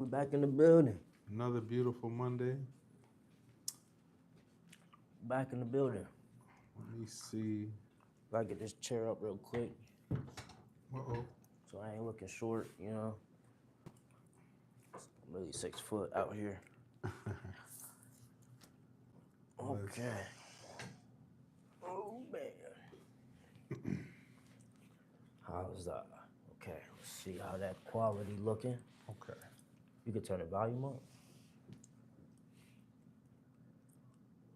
We back in the building. Another beautiful Monday. Back in the building. Let me see. Gotta get this chair up real quick Uh-oh. so I ain't looking short. I'm really 6 foot out here. Okay. Oh man. How's that? Okay, let's see how that quality looking. Okay. You can turn the volume up.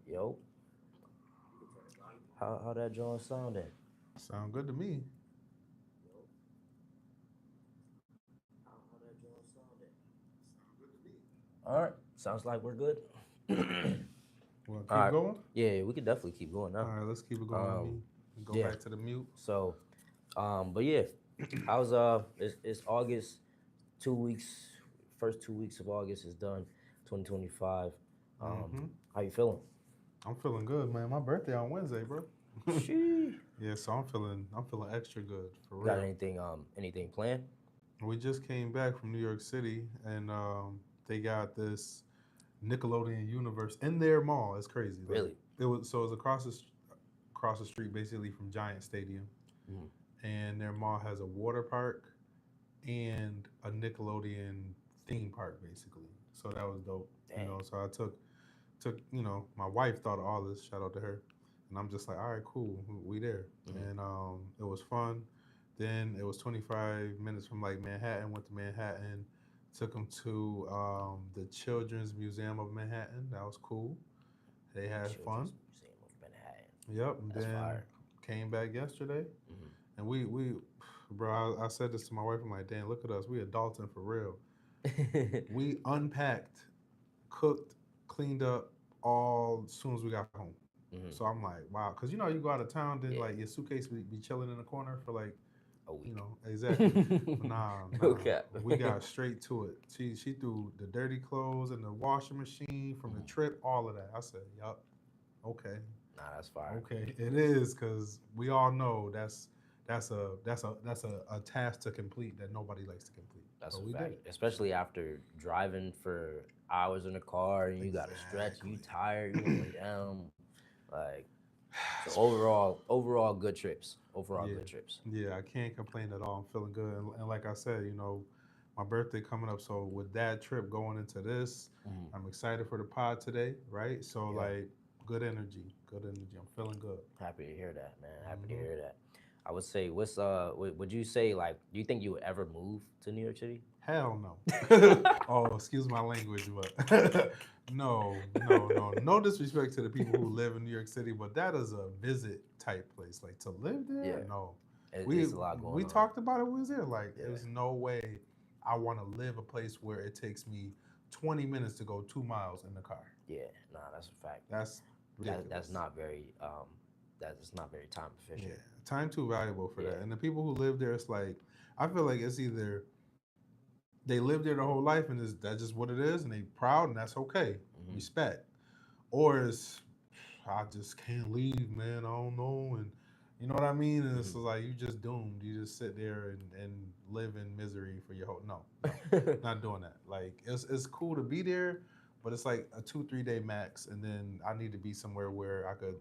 Yo. How that joint sounding? Sound good to me. All right. Sounds like we're good. Want to All keep right. going? Yeah, we could definitely keep going All now. right, let's keep it going. Let me go Yeah. back to the mute. So, but yeah, how's it's August, 2 weeks, first 2 weeks of August is done, 2025. Mm-hmm. How you feeling? I'm feeling good, man. My birthday on Wednesday, bro. She Yeah, so I'm feeling extra good for got real. anything planned? We just came back from New York City, and they got this Nickelodeon universe in their mall. It's crazy. Like Really? it was across the street, basically from Giant Stadium, Mm. and their mall has a water park and a Nickelodeon theme park, basically. So that was dope. Dang. So I took my wife thought of all this. Shout out to her, and I'm just like, all right, cool, we there, Mm. and it was fun. Then it was 25 minutes from like Manhattan. Went to Manhattan, took them to the Children's Museum of Manhattan. That was cool. They had fun. Children's Museum of Manhattan. Yep. And That's then fire. came back yesterday, Hmm. and we bro, I said this to my wife. I'm like, damn, look at us. We adulting for real. We unpacked, cooked, cleaned up all as soon as we got home. So Hmm. I'm like, wow, because you go out of town, then Yeah, like your suitcase be chilling in the corner for like, a week. exactly. But nah, Okay. we got straight to it. She threw the dirty clothes in the washing machine from the Mhm. trip, all of that. I said, yup, okay, Nah, that's fire. okay, it is, because we all know that's a task to complete that nobody likes to complete, That's but a we did fact. it. So Especially after driving for hours in the car and you gotta stretch, you exactly. tired, you wanna lay down. Like so overall good trips. Overall Yeah, good trips. yeah, I can't complain at all. I'm feeling good, and like I said, my birthday coming up. So with that trip going into this, Mhm. I'm excited for the pod today, right? So Yeah. like, good energy, good energy. I'm feeling good. Happy to hear that, man. Happy to Hmm. hear that. I would say, would you say like, do you think you would ever move to New York City? Hell no. Oh, excuse my language, but no disrespect to the people who live in New York City, but that is a visit type place. Like, to live there, Yeah, no. We it's a lot going we on. talked about it when we was there. Like, Yeah, there's no way I want to live a place where it takes me 20 minutes to go 2 miles in the car. yeah. Nah, that's a fact. That's That's ridiculous. not very that's not very time Yeah, efficient. time too valuable for Yeah. that. And the people who live there, it's like, I feel like it's either they live there their whole life and that's just what it is, and they proud, and that's okay, Hmm. respect. Or it's, I just can't leave, man. I don't know, and you know what I mean. And it's Hmm. like, you just doomed. You just sit there and live in misery for your whole. No, no, not doing that. Like, it's cool to be there, but it's like a 2 3 day max, and then I need to be somewhere where I could,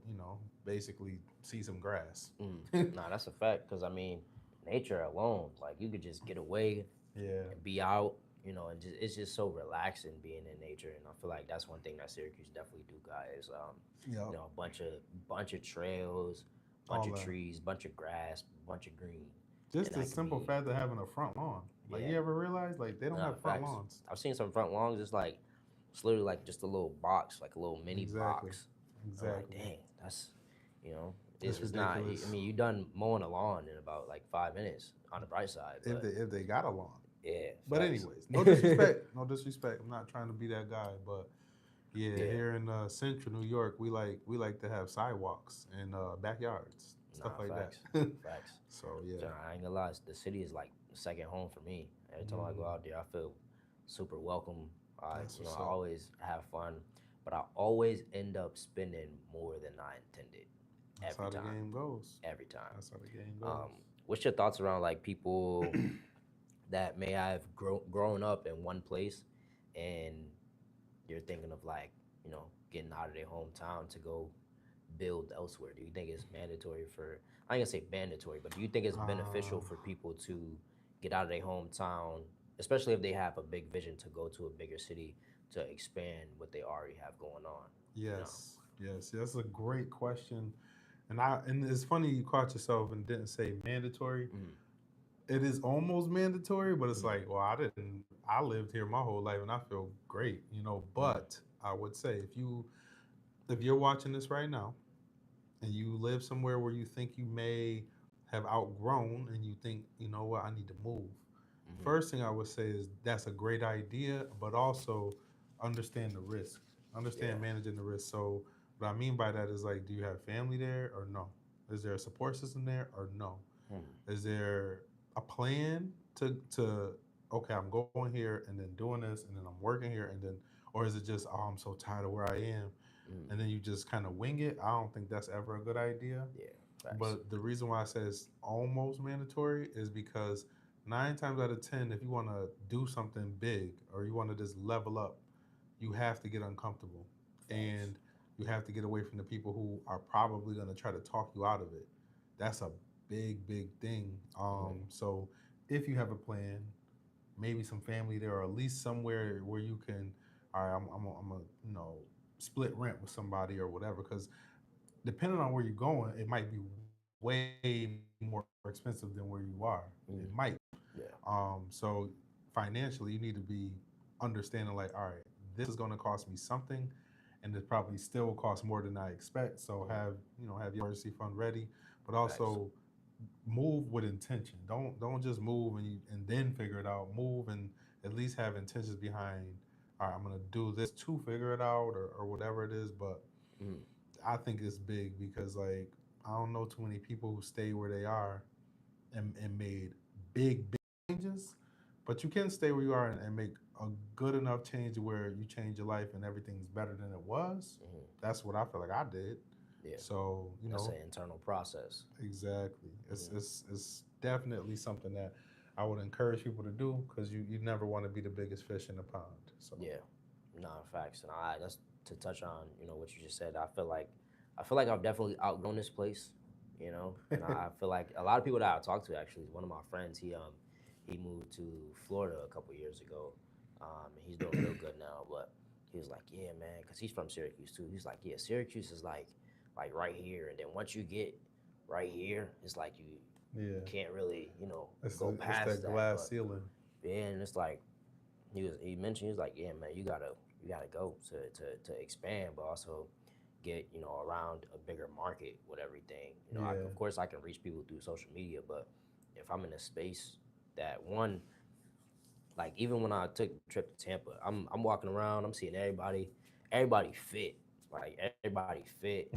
basically see some grass. Mm. Nah, that's a fact. Cause I mean, nature alone, like you could just get away Yeah. and be out, and it's just so relaxing being in nature. And I feel like that's one thing that Syracuse definitely do, guys. Yep. A bunch of trails, bunch All of that. trees, bunch of grass, bunch of green, Just and the that can simple be, fact of having a front lawn. Like, yeah, you ever realize, like, they don't nah, have front facts. lawns? I've seen some front lawns. It's literally like just a little box, like a little mini Exactly. box. I'm like, Exactly. dang, that's, you know, It's it's not. I ridiculous. mean, you done mowing a lawn in about like 5 minutes on the bright side, If but they got a lawn. yeah, But facts. anyways, no disrespect. No disrespect. I'm not trying to be that guy, but yeah, Yeah, here in Central New York, we like to have sidewalks and backyards, stuff nah, like that. facts, facts. So yeah. So I ain't gonna lie, the city is like a second home for me. Every time I go Mm, out there, I feel super welcome. that's I what's up. always have fun, but I always end up spending more than I intended That's every how the time. game goes. Every time. That's how the game goes. Um, what's your thoughts around like people that may have grown up in one place and you're thinking of like, getting out of their hometown to go build elsewhere? Do you think it's mandatory for, I ain't gonna say mandatory, but do you think it's beneficial Uh, for people to get out of their hometown, especially if they have a big vision to go to a bigger city to expand what they already have going on? You know? yes, yes, that's a great question. And it's funny you caught yourself and didn't say mandatory. Mm-hmm. It is almost mandatory, but it's Mm-hmm. like, well, I lived here my whole life and I feel great, you know. Mm-hmm. But I would say if you're watching this right now and you live somewhere where you think you may have outgrown and you think, you know what, I need to move. Mm-hmm. First thing I would say is that's a great idea, but also understand the risk. Yeah. Understand managing the risk. So what I mean by that is like, do you have family there or no? Is there a support system there or no? Mm-hmm. Is there a plan to okay, I'm going here and then doing this and then I'm working here and then, or is it just, oh, I'm so tired of where I am, Mm-hmm. and then you just kind of wing it? I don't think that's ever a good idea. Yeah. Facts. But the reason why I say it's almost mandatory is because 9 times out of 10, if you want to do something big or you want to just level up, you have to get uncomfortable Facts. and you have to get away from the people who are probably going to try to talk you out of it. That's a big, big thing. Mm-hmm. So if you have a plan, maybe some family there, or at least somewhere where you can, all right, I'm a, split rent with somebody or whatever. Because depending on where you're going, it might be way more expensive than where you are. It might. Mm-hmm. Yeah. So financially, you need to be understanding like, all right, this is going to cost me something, and it probably still will cost more than I expect. So Mm-hmm. have your emergency fund ready, but Facts. also move with intention. Don't just move and then figure it out. Move and at least have intentions behind. All right, I'm gonna do this to figure it out or whatever it is. But Mm-hmm. I think it's big because like I don't know too many people who stay where they are and made big changes. But you can stay where you are and make a good enough change where you change your life and everything's better than it was. Mm-hmm. That's what I feel like I did. Yeah. So That's an internal process. exactly. It's Mm-hmm. it's it's definitely something that I would encourage people to do because you never want to be the biggest fish in the pond. So Yeah, no, facts, and that's to touch on what you just said. I feel like I've definitely outgrown this place, and I feel like a lot of people that I talk to actually. One of my friends, he moved to Florida a couple years ago, and he's doing real good now. But he was like, yeah, man, because he's from Syracuse too. He's like, yeah, Syracuse is like right here, and then once you get right here, it's like you yeah, can't really it's go it's past that that. glass But ceiling. yeah, and it's like he mentioned, he was like, yeah, man, you gotta go to expand, but also get around a bigger market with everything. Yeah, Of course I can reach people through social media, but if I'm in a space that one, like even when I took the trip to Tampa, I'm walking around, I'm seeing everybody fit, like everybody fit,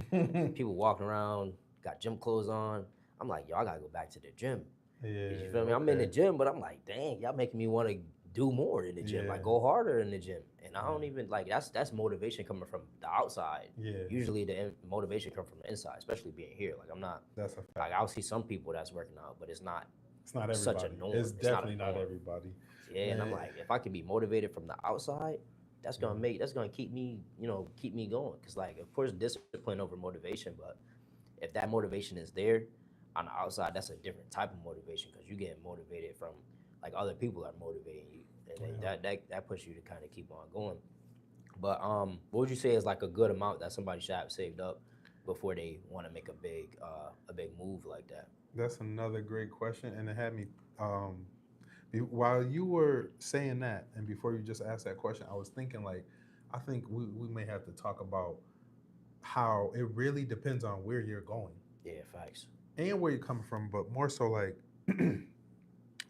people walking around got gym clothes on. I'm like, yo, I gotta go back to the gym. You yeah, feel me? I'm in the okay, gym, but I'm like, dang, y'all making me want to do more in the gym, like yeah, go harder in the gym. And I yeah, don't even like that's motivation coming from the outside. yeah. Usually the motivation comes from the inside, especially being here. Like I'm not That's a like fact. I'll see some people that's working out, but it's not It's not such a everybody. norm. It's It's not a definitely not norm. everybody. Yeah, and I'm Man, like, if I can be motivated from the outside, yeah, that's gonna keep me, keep me going. Cause like, of course, discipline over motivation, but if that motivation is there on the outside, that's a different type of motivation because you get motivated from like other people are motivating you, and then yeah. that pushes you to kind of keep on going. But what would you say is like a good amount that somebody should have saved up before they want to make a big move like that? That's another great question, and it had me. While you were saying that, and before you just asked that question, I was thinking like, I think we may have to talk about how it really depends on where you're going Yeah, facts. and where you're coming from, but more so like,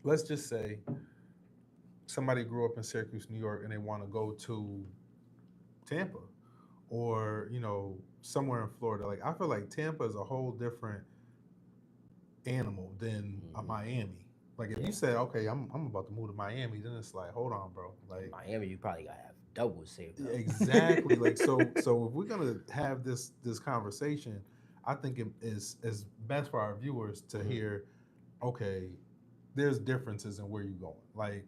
let's just say somebody grew up in Syracuse, New York, and they want to go to Tampa or somewhere in Florida. Like I feel like Tampa is a whole different animal than a Hmm. Miami. Like if you Yeah, said, okay, I'm about to move to Miami, then it's like, hold on, bro. in Like Miami, you probably gotta have double saved yeah, up. exactly. Like so if we're gonna have this conversation, I think it is best for our viewers to Hmm. hear, okay, there's differences in where you're going. Like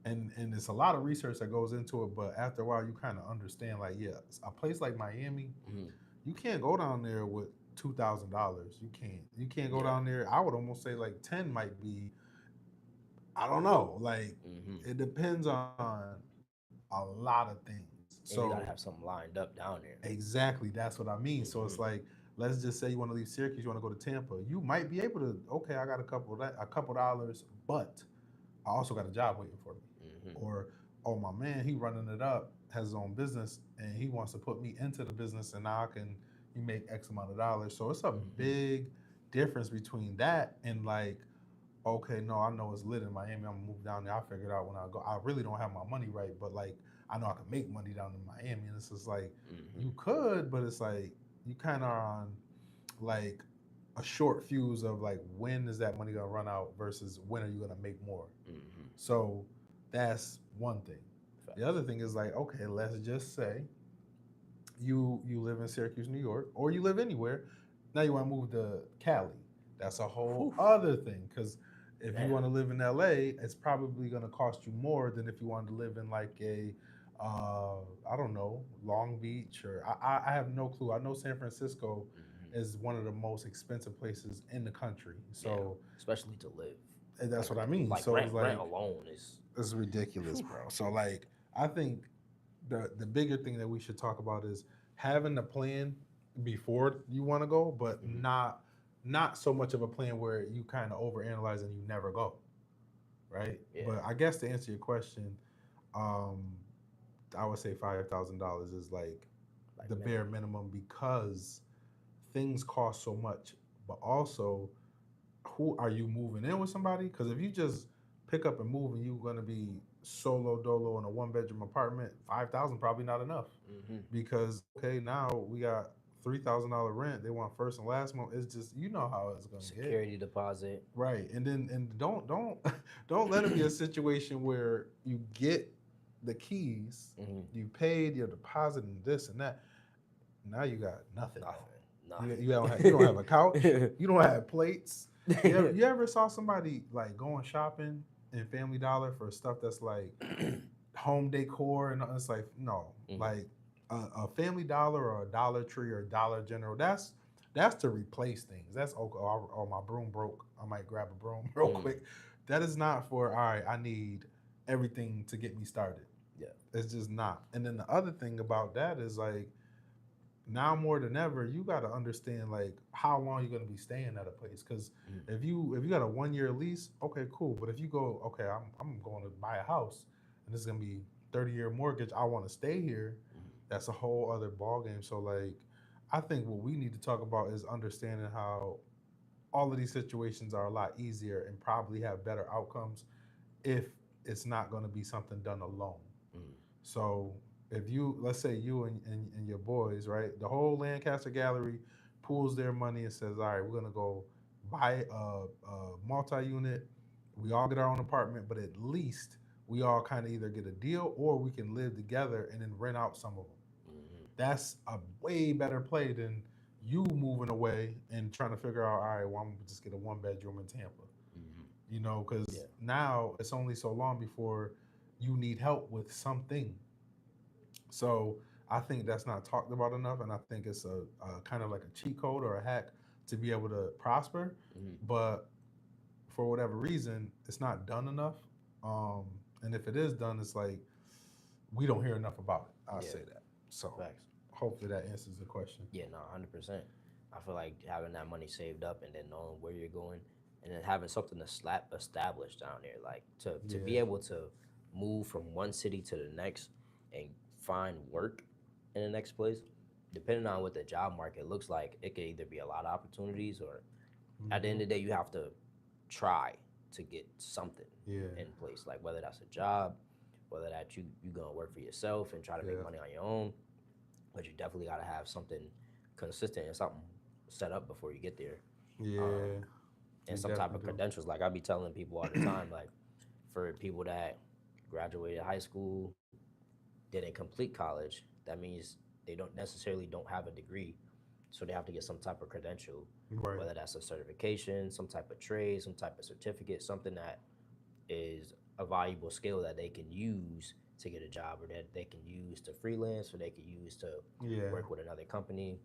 and it's a lot of research that goes into it. But after a while, you kind of understand, like, yeah, a place like Miami, Mm-hmm. you can't go down there with $2,000. You can't go Yeah. down there. I would almost say like 10 might be. I don't know. Like Mm-hmm. it depends on a lot of things. So And you gotta have something lined up down there. exactly, that's what I mean. So it's Mm-hmm. like, let's just say you want to leave Syracuse, you want to go to Tampa. You might be able to. Okay, I got a couple dollars, but I also got a job waiting for me. Mm-hmm. Or, oh, my man, he running it up, has his own business, and he wants to put me into the business, and now I can you make X amount of dollars. So it's a Mm-hmm. big difference between that and like, okay, no, I know it's lit in Miami. I'm gonna move down there. I'll figure it out when I go. I really don't have my money right, but like I know I can make money down in Miami. And it's just like Mm-hmm. you could, but it's like you kind of are on like a short fuse of like when is that money gonna run out versus when are you gonna make more. Mm-hmm. So that's one thing. The Facts. other thing is like, okay, let's just say you live in Syracuse, New York, or you live anywhere. Now you want to move to Cali. That's a whole Whew. other thing because if you Man. want to live in LA, it's probably going to cost you more than if you wanted to live in like a I don't know, Long Beach or I have no clue. I know San Francisco Mm-hmm. is one of the most expensive places in the country. Yeah. So Especially to live. that's Like what I mean. like So it's rent like alone is. it's ridiculous, Whew. bro. So like I think the bigger thing that we should talk about is having a plan before you want to go, but Mm-hmm. not so much of a plan where you kind of overanalyze and you never go, right? Yeah. But I guess to answer your question, um, I would say $5,000 is like Like the bare minimum. minimum because things cost so much, but also who are you moving in with somebody? Because if you just pick up and move and you're gonna be solo dolo in a 1 bedroom apartment, 5,000 probably not enough. Mm-hmm. Because okay, now we got $3,000 rent. They want first and last month. It's just you know how it's gonna get. Security deposit. Right. And don't don't let it be a situation where you get the keys, Mm-hmm. you paid your deposit and this and that. Now you got nothing though. Nothing. You don't have a couch. Nothing. You don't have plates. You ever saw somebody like going shopping in Family Dollar for stuff that's like home decor and it's like no, Mm-hmm. like a Family Dollar or a Dollar Tree or Dollar General. That's to replace things. That's okay. Oh, my broom broke. I might grab a broom real Mm. quick. That is not for all right. I need everything to get me started. Yeah. It's just not. And then the other thing about that is like now more than ever, you got to understand like how long you're going to be staying at a place. Because Mm. if you got a 1 year lease, okay, cool. But if you go, okay, I'm going to buy a house, and this is going to be 30-year mortgage. I want to stay here. Mm. That's a whole other ball game. So like, I think what we need to talk about is understanding how all of these situations are a lot easier and probably have better outcomes if it's not going to be something done alone. Mm. So if you, let's say you and your boys, right, the whole Lancaster Gallery pools their money and says, all right, we're gonna go buy a multi-unit. We all get our own apartment, but at least we all kind of either get a deal or we can live together and then rent out some of them. Mm-hmm. That's a way better play than you moving away and trying to figure out, all right, well, I'm gonna just get a 1 bedroom in Tampa, Mm-hmm. because Yeah. now it's only so long before you need help with something. So I think that's not talked about enough, and I think it's a kind of like a cheat code or a hack to be able to prosper. Mm-hmm. But for whatever reason, it's not done enough. Um, and if it is done, it's like we don't hear enough about it. I'll Yeah. say that. So Facts. hopefully that answers the question. Yeah, no, 100%. I feel like having that money saved up and then knowing where you're going and then having something to slap established down there, like to be Yeah. able to move from one city to the next and find work in the next place, depending on what the job market looks like, it could either be a lot of opportunities or at the Hmm. end of the day, you have to try to get something Yeah. in place, like whether that's a job, whether that you gonna work for yourself and try to make Yeah. money on your own, but you definitely gotta have something consistent and something set up before you get there, um, Yeah. and You some type definitely of do. credentials. Like I be telling people all the time, like for people that graduated high school, didn't complete college, that means they don't have a degree, so they have to get some type of credential, Right. whether that's a certification, some type of trade, some type of certificate, something that is a valuable skill that they can use to get a job, or that they can use to freelance, or they can use to Yeah. work with another company.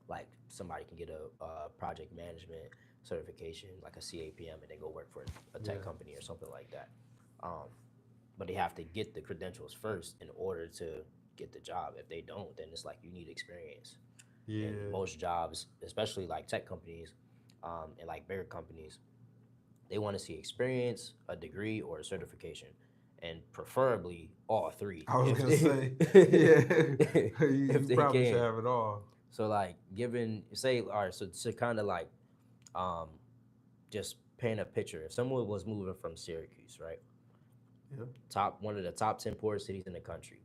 Like somebody can get a project management certification, like a CAPM, and then go work for a tech Yeah. company or something like that. Um, but they have to get the credentials first in order to get the job. If they don't, then it's like you need experience. And Yeah. most jobs, especially like tech companies and like bigger companies, they want to see experience, a degree, or a certification, and preferably all three I was if gonna say, yeah, they, if you they probably should can. have it all. So like given say all right, so to kind of like um, just paint a picture. If someone was moving from Syracuse, right, Yeah. top one of the top 10 poorest cities in the country,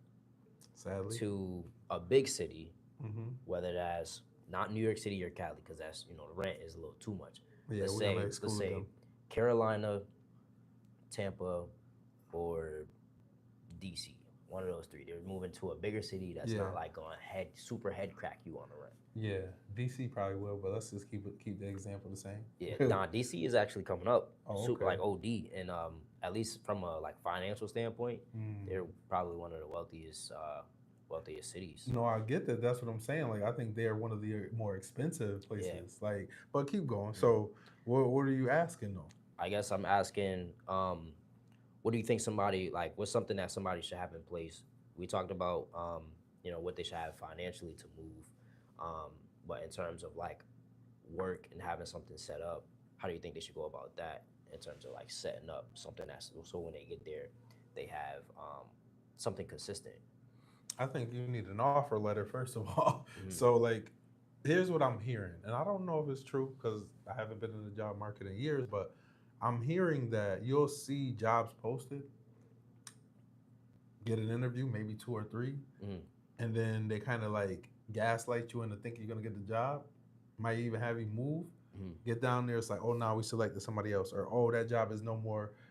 Sadly. to a big city, Mm-hmm. whether that's not New York City or Cali, because that's the rent is a little too much. Yeah, Let's we're gonna say let's exclude say them. Carolina, Tampa, or DC. One of those three. They're moving to a bigger city that's Yeah. not like going super head crack you on the rent. Yeah. DC probably will, but let's just keep the example the same. Yeah, nah, DC is actually coming up, Oh, super okay. like OD, and at least from a like financial standpoint, Mm. they're probably one of the wealthiest cities. No, I get that. That's what I'm saying. Like, I think they're one of the more expensive Yeah. places. Like, but keep going. Mhm. So, what are you asking though? I guess I'm asking, what do you think somebody like? What's something that somebody should have in place? We talked about, what they should have financially to move, um, but in terms of like work and having something set up, how do you think they should go about that in terms of like setting up something that's so when they get there, they have something consistent. I think you need an offer letter first of all. Mm-hmm. So, like, here's what I'm hearing, and I don't know if it's true because I haven't been in the job market in years, but I'm hearing that you'll see jobs posted, get an interview, maybe two or three, Mm-hmm. and then they kind of like gaslight you into thinking you're gonna get the job. Might even have you move. Mm-hmm. Get down there, it's like, oh, now we selected somebody else, or oh, that job is no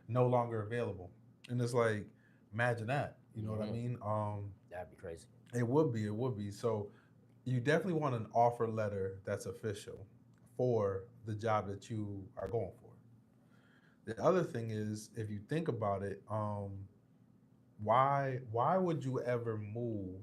longer available, and it's like, imagine that. You know what I Mm-hmm. mean? That'd be crazy. It would be. So you definitely want an offer letter that's official for the job that you are going for. The other thing is, if you think about it, why would you ever move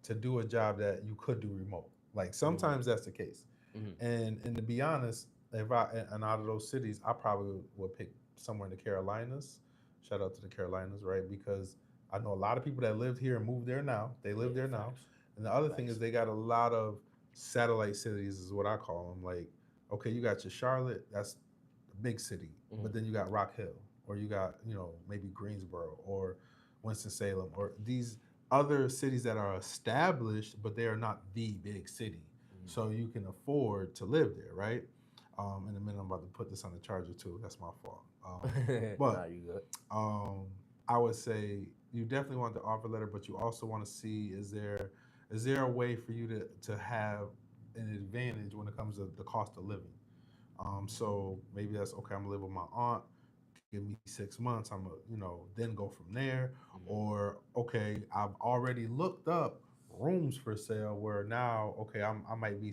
to do a job that you could do remote? Like Mm-hmm. sometimes that's the case. Mm-hmm. And to be honest, if I and out of those cities, I probably would pick somewhere in the Carolinas. Shout out to the Carolinas, right? Because I know a lot of people that lived here and moved there now. They live Yeah, there now. facts. And the other thing is Facts. they got a lot of satellite cities, is what I call them. Like, okay, you got your Charlotte, that's a big city, Mm-hmm. but then you got Rock Hill, or you got maybe Greensboro or Winston Salem, or these other cities that are established, but they are not the big city. So you can afford to live there, right? In a minute, I'm about to put this on the charger too. That's my fault. Nah, But you good. um, I would say you definitely want the offer letter, but you also want to see, is there a way for you to have an advantage when it comes to the cost of living? So maybe that's okay. I'm gonna live with my aunt. Give me 6 months. I'm gonna, then go from there. Mm-hmm. Or okay, I've already looked up rooms for sale where now, okay, I might be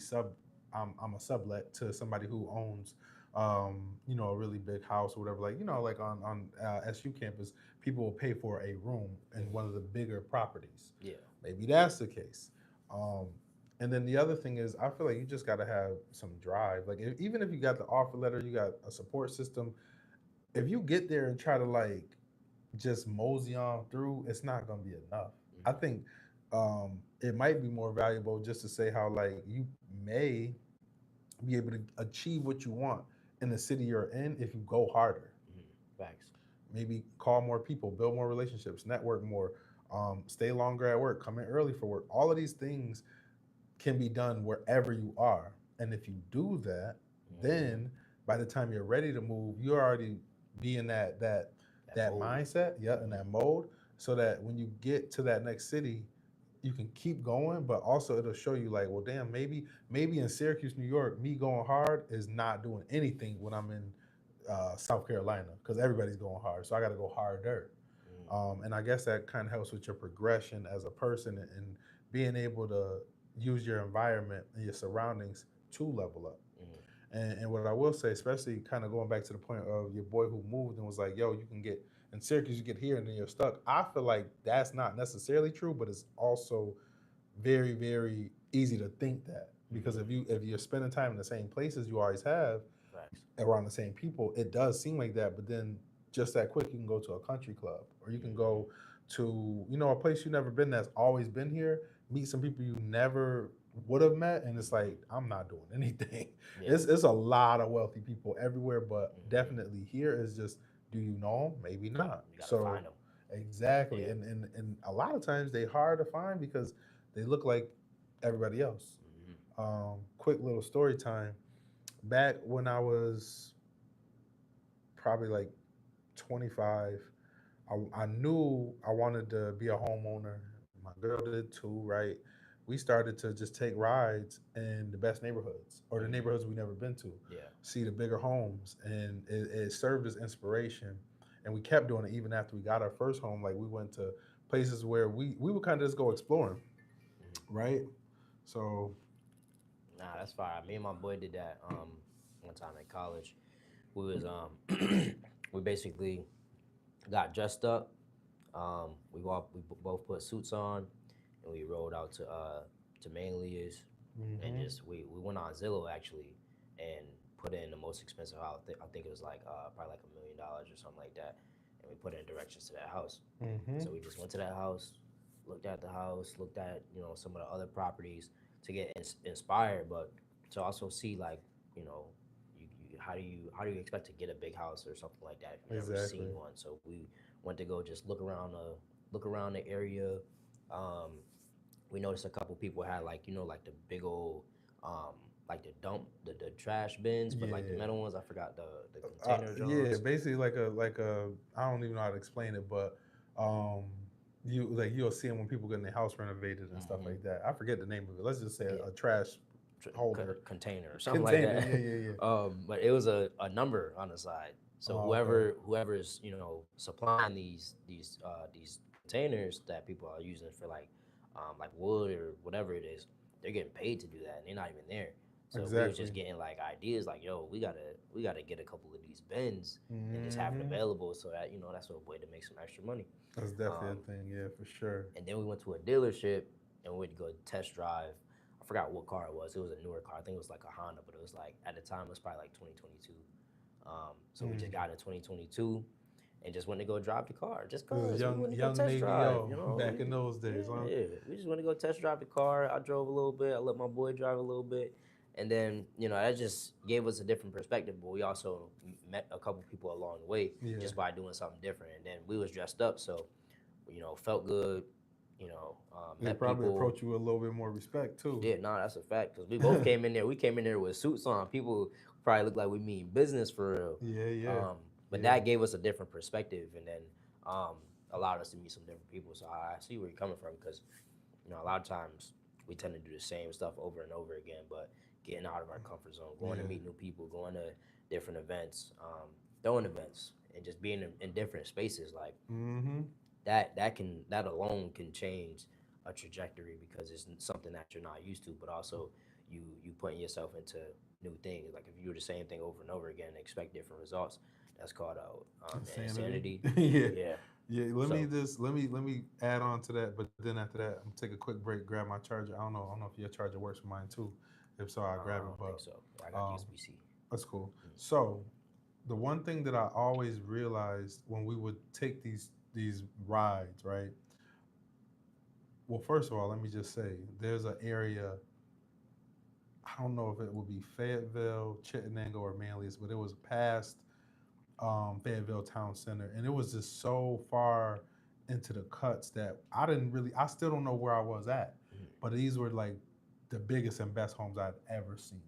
I'm a sublet to somebody who owns, a really big house or whatever. Like like on SU campus, people will pay for a room in one of the bigger properties. Yeah. Maybe that's the case. Um, and then the other thing is, I feel like you just got to have some drive. Like even if you got the offer letter, you got a support system. If you get there and try to like just mosey on through, it's not gonna be enough. I Mm-hmm. think it might be more valuable just to say how like you may be able to achieve what you want in the city you're in if you go harder. Mm-hmm. Facts. Maybe call more people, build more relationships, network more, stay longer at work, come in early for work. All of these things can be done wherever you are. And if you do that, Mm-hmm. then by the time you're ready to move, you already be in That that mode. mindset, yeah, in Mm-hmm. that mode, so that when you get to that next city, you can keep going, but also it'll show you like, well, damn, maybe in Syracuse, New York, me going hard is not doing anything when I'm in South Carolina because everybody's going hard, so I got to go harder. Mm-hmm. And I guess that kind of helps with your progression as a person and being able to use your environment and your surroundings to level up. And what I will say, especially kind of going back to the point of your boy who moved and was like, yo, you can get in Syracuse, you get here and then you're stuck. I feel like that's not necessarily true, but it's also very, very easy to think that because if you're spending time in the same places you always have Facts. around the same people, it does seem like that. But then just that quick, you can go to a country club or you can go to a place you've never been that's always been here, meet some people you never would have met, and it's like I'm not doing anything. Yeah. It's a lot of wealthy people everywhere, but Mhm. definitely here is just, do you know them? Maybe not. You gotta So find them. exactly, Yeah. and a lot of times they hard to find because they look like everybody else. Mhm. Quick little story time. Back when I was probably like 25, I knew I wanted to be a homeowner. My girl did too, right? We started to just take rides in the best neighborhoods or the Mhm. neighborhoods we never been to, Yeah. see the bigger homes, and it served as inspiration. And we kept doing it even after we got our first home. Like we went to places where we would kind of just go exploring, Mhm. right? So Nah, that's fine. Me and my boy did that one time in college. We was we basically got dressed up. We both put suits on, and we rode out to Manlius, and hmm just we went on Zillow actually, and put in the most expensive house. I think it was like probably like $1 million or something like that, and we put in directions to that house. hmm So we just went to that house, looked at the house, looked at some of the other properties to get inspired, but to also see like you know how do you expect to get a big house or something like that if you've never seen exactly. one. So we went to go just look around the area. Um, we noticed a couple people had like like the big old like the trash bins, but like the Yeah. metal ones. I forgot the container Yeah, Johns. basically like a I don't even know how to explain it, but um, you'll see them when people getting their house renovated and stuff Hmm. like that. I forget the name of it. Let's just say Yeah, a trash holder container or something like container. that. Yeah, yeah, yeah. But it was a number on the side. So Oh, okay. whoever's supplying these containers that people are using for like wood or whatever it is, they're getting paid to do that, and they're not even there. So we was Exactly. just getting like ideas like, yo, we gotta get a couple of these bins and just have it hmm available so that that's a way to make some extra money. That's definitely a Um, thing. Yeah, for sure. and then we went to a dealership and we went to go test drive. I forgot what car it was. It was a newer car. I think it was like a Honda, but it was like at the time it was probably like 2022. So we just Mm. got in 2022 and just went to go drive the car just It was cause we went to go young test Navy drive. O back in those days, huh? Yeah, we just went to go test drive the car. I drove a little bit. I let my boy drive a little bit. And then, that just gave us a different perspective, but we also met a couple people along the way Yeah. just by doing something different. And then we was dressed up, so felt good. They Met probably people. approach you with a little bit more respect too. Yeah, no, that's a fact. Cause we both came in there. We came in there with suits on. People probably look like we mean business for real. Yeah, yeah, But yeah. that gave us a different perspective, and then um, allowed us to meet some different people. So I see where you're coming from, because a lot of times we tend to do the same stuff over and over again. But getting out of our comfort zone, going to Yeah. meet new people, going to different events, throwing events, and just being in different spaces, like Mm-hmm. that alone can change a trajectory, because it's something that you're not used to, but also you putting yourself into new things. Like if you do the same thing over and over again and expect different results, that's called Insanity. insanity. Yeah. Yeah. Yeah. So Let me add on to that, but then after that, I'm gonna take a quick break, grab my charger. I don't know if your charger works for mine too. If so, I'll grab I it. don't think But so. I got um, USB C. that's cool. So the one thing that I always realized when we would take these rides, right? Well, first of all, let me just say there's an area. I don't know if it would be Fayetteville, Chittenango, or Manlius, but it was past Fayetteville Town Center, and it was just so far into the cuts that I still don't know where I was at, but these were like the biggest and best homes I'd ever seen,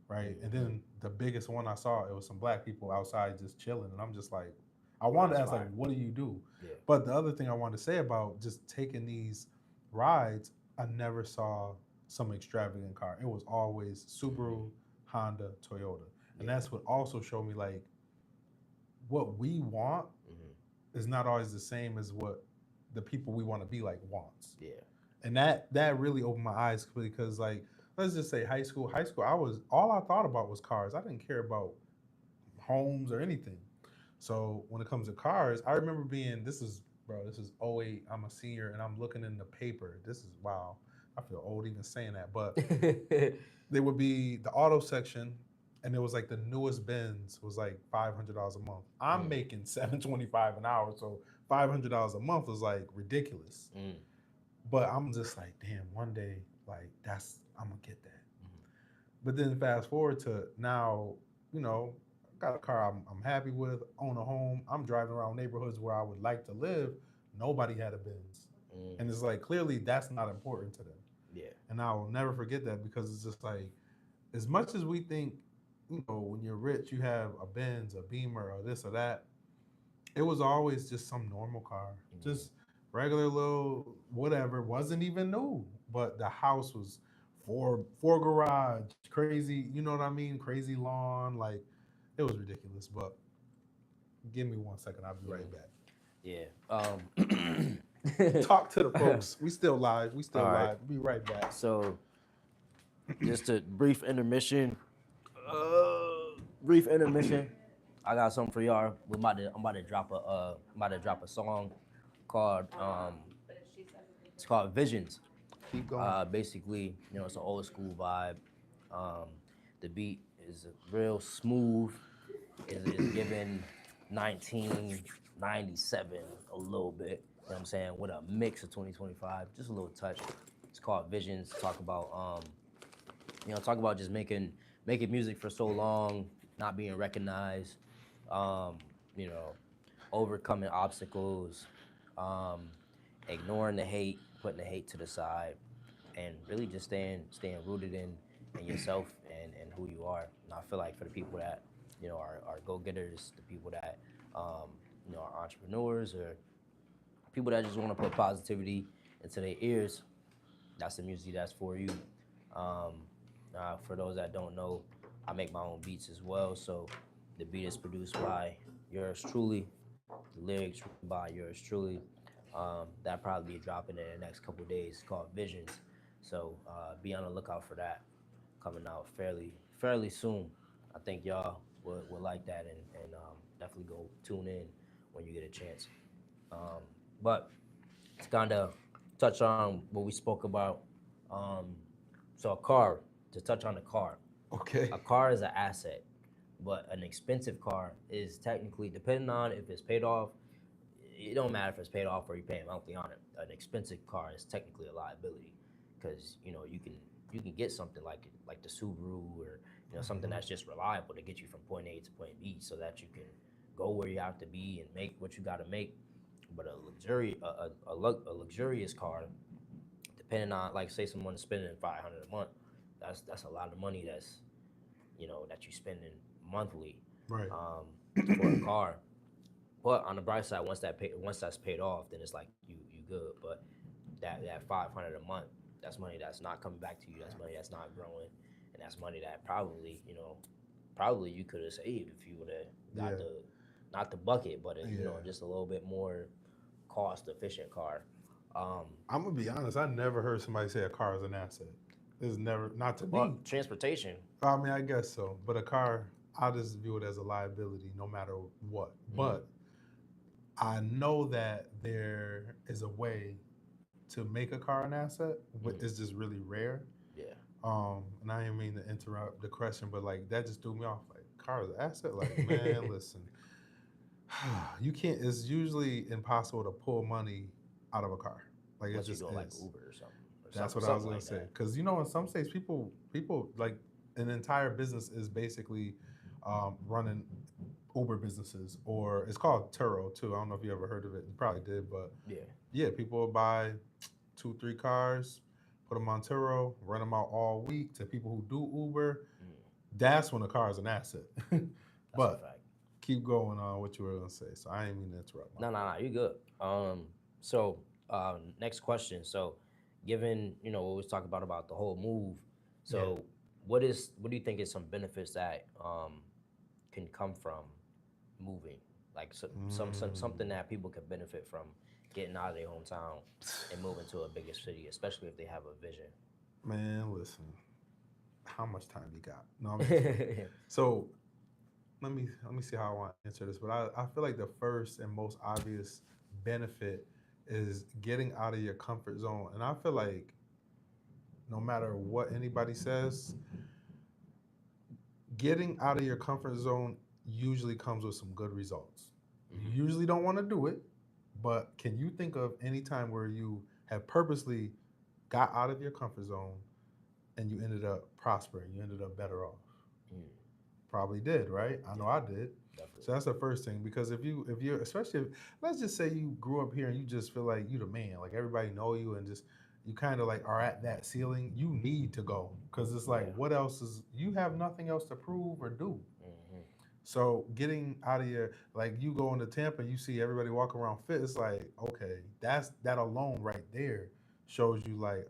right? And Mm-hmm. then the biggest one I saw, it was some black people outside just chilling, and I'm just like, I Yeah, wanted that's to ask like, fire. what do you do? Yeah. But the other thing I wanted to say about just taking these rides, I never saw some extravagant car. It was always Mm-hmm. Subaru, Honda, Toyota, and Yeah. that's what also showed me like what we want Mm-hmm. is not always the same as what the people we want to be like wants. Yeah. And that really opened my eyes because like let's just say high school I thought about was cars. I didn't care about homes or anything. So when it comes to cars, I remember being, this is '08. I'm a senior and I'm looking in the paper. This is, wow. I feel old even saying that. But there would be the auto section, and it was like the newest Benz was like $500 a month. I'm Mm, making 725 an hour, so $500 a month was like ridiculous. mm, But I'm just like, damn, one day, like I'm gonna get that. mm, But then fast forward to now, you know, I got a car I'm happy with, own a home. I'm driving around neighborhoods where I would like to live. Nobody had a Benz. mm. And it's like, clearly that's not important to them. Yeah. And I will never forget that because it's just like, as much as we think, you know, when you're rich, you have a Benz, a Beamer, or this or that, it was always just some normal car, Mm. just regular little whatever. Wasn't even new, but the house was four garage, crazy. You know what I mean? Crazy lawn, like it was ridiculous. But give me 1 second, I'll be right Mm. back. Yeah. Talk to the folks. We still live. We still All right. live. Be right back. So just a brief intermission. Brief intermission. I got something for y'all. I'm about to drop a song called it's called Visions. Keep going. Basically, it's an old school vibe. Um, the beat is real smooth. Is given 1997 a little bit. You know what I'm saying? With a mix of 2025, just a little touch. It's called Visions. Talk about just making music for so long, not being recognized. Um, you know, overcoming obstacles, um, ignoring the hate, putting the hate to the side, and really just staying rooted in yourself and who you are. And I feel like for the people that are go getters, the people that are entrepreneurs or people that just want to put positivity into their ears, that's the music that's for you. Um, for those that don't know, I make my own beats as well. So the beat is produced by yours truly, the lyrics written by yours truly. That probably be dropping in the next couple days called Visions. So be on the lookout for that coming out fairly soon. I think y'all would like that and definitely go tune in when you get a chance. Um, but to kind of touch on what we spoke about, um, so a car, to touch on the car, Okay. a car is an asset, but an expensive car is technically, depending on if it's paid off, it don't matter if it's paid off or you pay monthly on it. An expensive car is technically a liability because you can get something like the Subaru or something Mhm. that's just reliable to get you from point A to point B so that you can go where you have to be and make what you got to make. But a luxurious car, depending on, like, say someone's spending 500 a month, that's a lot of money that you spending monthly Right. um, for a car. But on the bright side, once that's paid off, then it's like you good. But that 500 a month, that's money that's not coming back to you. That's money that's not growing, and that's money that probably you could have saved if you would have got Yeah. the not the bucket, but Yeah. just a little bit more cost efficient car. Um, I'm gonna be honest. I never heard somebody say a car is an asset. It's never, not to well, me. transportation. I mean, I guess so. But a car, I just view it as a liability no matter what. Mm, But I know that there is a way to make a car an asset, but mm, it's just really rare. yeah. And I didn't mean to interrupt the question, but like that just threw me off. Like, car is an asset? Like, man, listen, you can't, it's usually impossible to pull money out of a car. Like, it Unless you're just doing like is. Uber or something, or That's something, what I was something gonna like say. that. Because in some states, people like an entire business is basically running Uber businesses, or it's called Turo too. I don't know if you ever heard of it. You probably did, but Yeah. yeah, people will buy 2, 3 cars, put them on Turo, run them out all week to people who do Uber. Mm, That's when a car is an asset. that's a But fact. keep going on what you were gonna say. So I didn't mean to interrupt. My No, no, fault. no, you good. So next question. So, given what we talked about the whole move, Yeah. so what do you think is some benefits that can come from moving, like something Mm. that people could benefit from getting out of their hometown and moving to a bigger city, especially if they have a vision. Man, listen. How much time you got? No, I'm just playing. So let me see how I want to answer this, but I feel like the first and most obvious benefit is getting out of your comfort zone. And I feel like no matter what anybody says, getting out of your comfort zone usually comes with some good results. Hmm. You usually don't want to do it, but can you think of any time where you have purposely got out of your comfort zone and you ended up prospering, you ended up better off? Mm. Probably did, right? I know Yeah, I did. definitely. So that's the first thing, because if you're, especially if, let's just say you grew up here and you just feel like you the man, like everybody know you, and just you kind of like are at that ceiling. You need to go, because it's like, Yeah. what else is, you have nothing else to prove or do. Hmm. So getting out of your, like, you go into Tampa, you see everybody walking around fit. It's like, okay, that alone right there shows you like,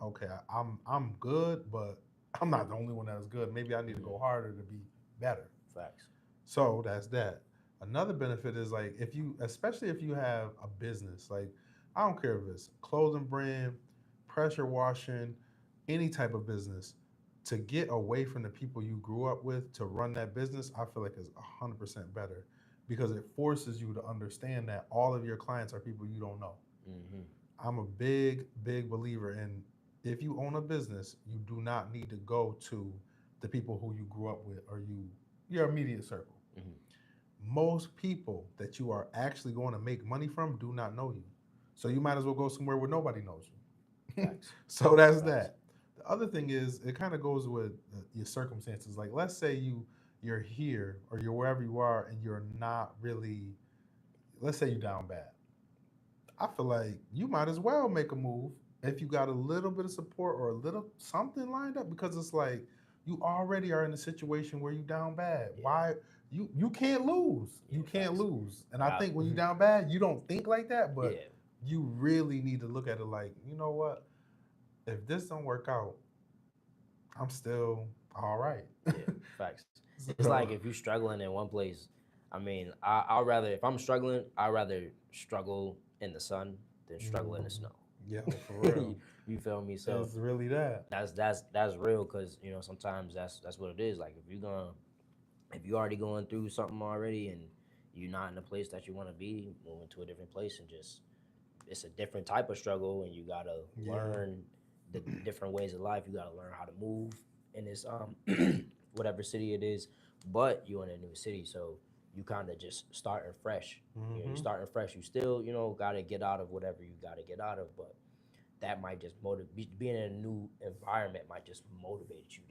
okay, I'm good, but I'm not the only one that's good. Maybe I need to Hmm. go harder to be better. Facts. So that's that. Another benefit is like, if you, especially if you have a business, like, I don't care if it's clothing brand, pressure washing, any type of business, to get away from the people you grew up with to run that business, I feel like is 100% better, because it forces you to understand that all of your clients are people you don't know. Hmm. I'm a big, big believer in, if you own a business, you do not need to go to the people who you grew up with or your immediate circle. Hmm. Most people that you are actually going to make money from do not know you. So you might as well go somewhere where nobody knows you. Facts. So that's Facts. that. The other thing is, it kind of goes with your circumstances. Like, let's say you're here or you're wherever you are and you're not really, let's say you're down bad. I feel like you might as well make a move if you got a little bit of support or a little something lined up, because it's like you already are in a situation where you down bad. Yeah. Why you can't lose. You Yeah. can't Facts. lose. And I Wow. think when you down bad, you don't think like that, but Yeah. you really need to look at it like, you know what? If this don't work out, I'm still all right. Yeah. Facts. It's like So if you're struggling in one place, I mean, I'd rather, if I'm struggling, I'd rather struggle in the sun than struggle in the mm, snow. yo, for real. You feel me? So It's really that. that's real, because sometimes that's what it is. Like if you're already going through something already and you're not in the place that you want to be, moving to a different place and just it's a different type of struggle, and you gotta Yeah. learn the different ways of life. You gotta learn how to move in this whatever city it is, but you're in a new city, so you kind of just starting fresh. You Mm-hmm. starting fresh. You still gotta get out of whatever you gotta get out of, but that might just motivate, being in a new environment might just motivate you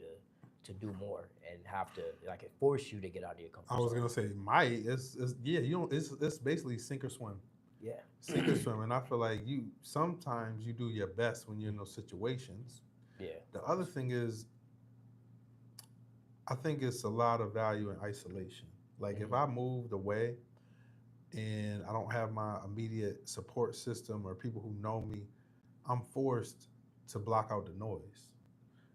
to do more and have to, like, it force you to get out of your I comfort was zone. gonna say might. It's yeah. You don't. It's basically sink or swim. Yeah. Sink or swim. And I feel like you sometimes you do your best when you're in those situations. Yeah. The other Facts. thing is, I think it's a lot of value in isolation. Like, if Hmm. I moved away and I don't have my immediate support system or people who know me, I'm forced to block out the noise.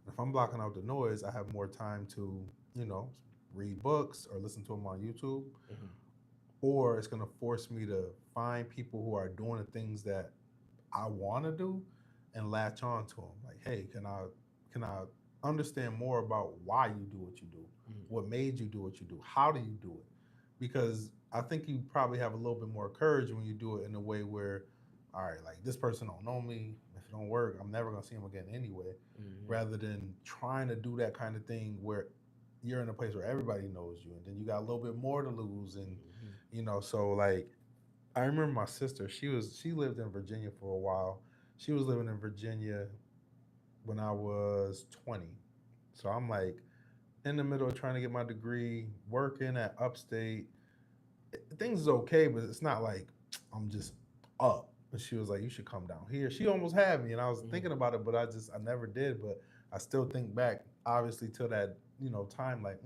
If I'm blocking out the noise, I have more time to, you know, read books or listen to them on YouTube, Hmm. or it's going to force me to find people who are doing the things that I want to do and latch on to them. Like, hey, can I understand more about why you do what you do? Hmm. What made you do what you do? How do you do it? Because I think you probably have a little bit more courage when you do it in a way where, all right, like, this person don't know me. If it don't work, I'm never gonna see him again anyway. Hmm. Rather than trying to do that kind of thing where you're in a place where everybody knows you, and then you got a little bit more to lose, and Hmm. so like, I remember my sister. She lived in Virginia for a while. She was living in Virginia when I was 20. So I'm like in the middle of trying to get my degree, working at upstate. Things is okay, but it's not like I'm just up. And she was like, "You should come down here." She almost had me, and I was Hmm. thinking about it, but I never did. But I still think back, obviously, to that time. Like,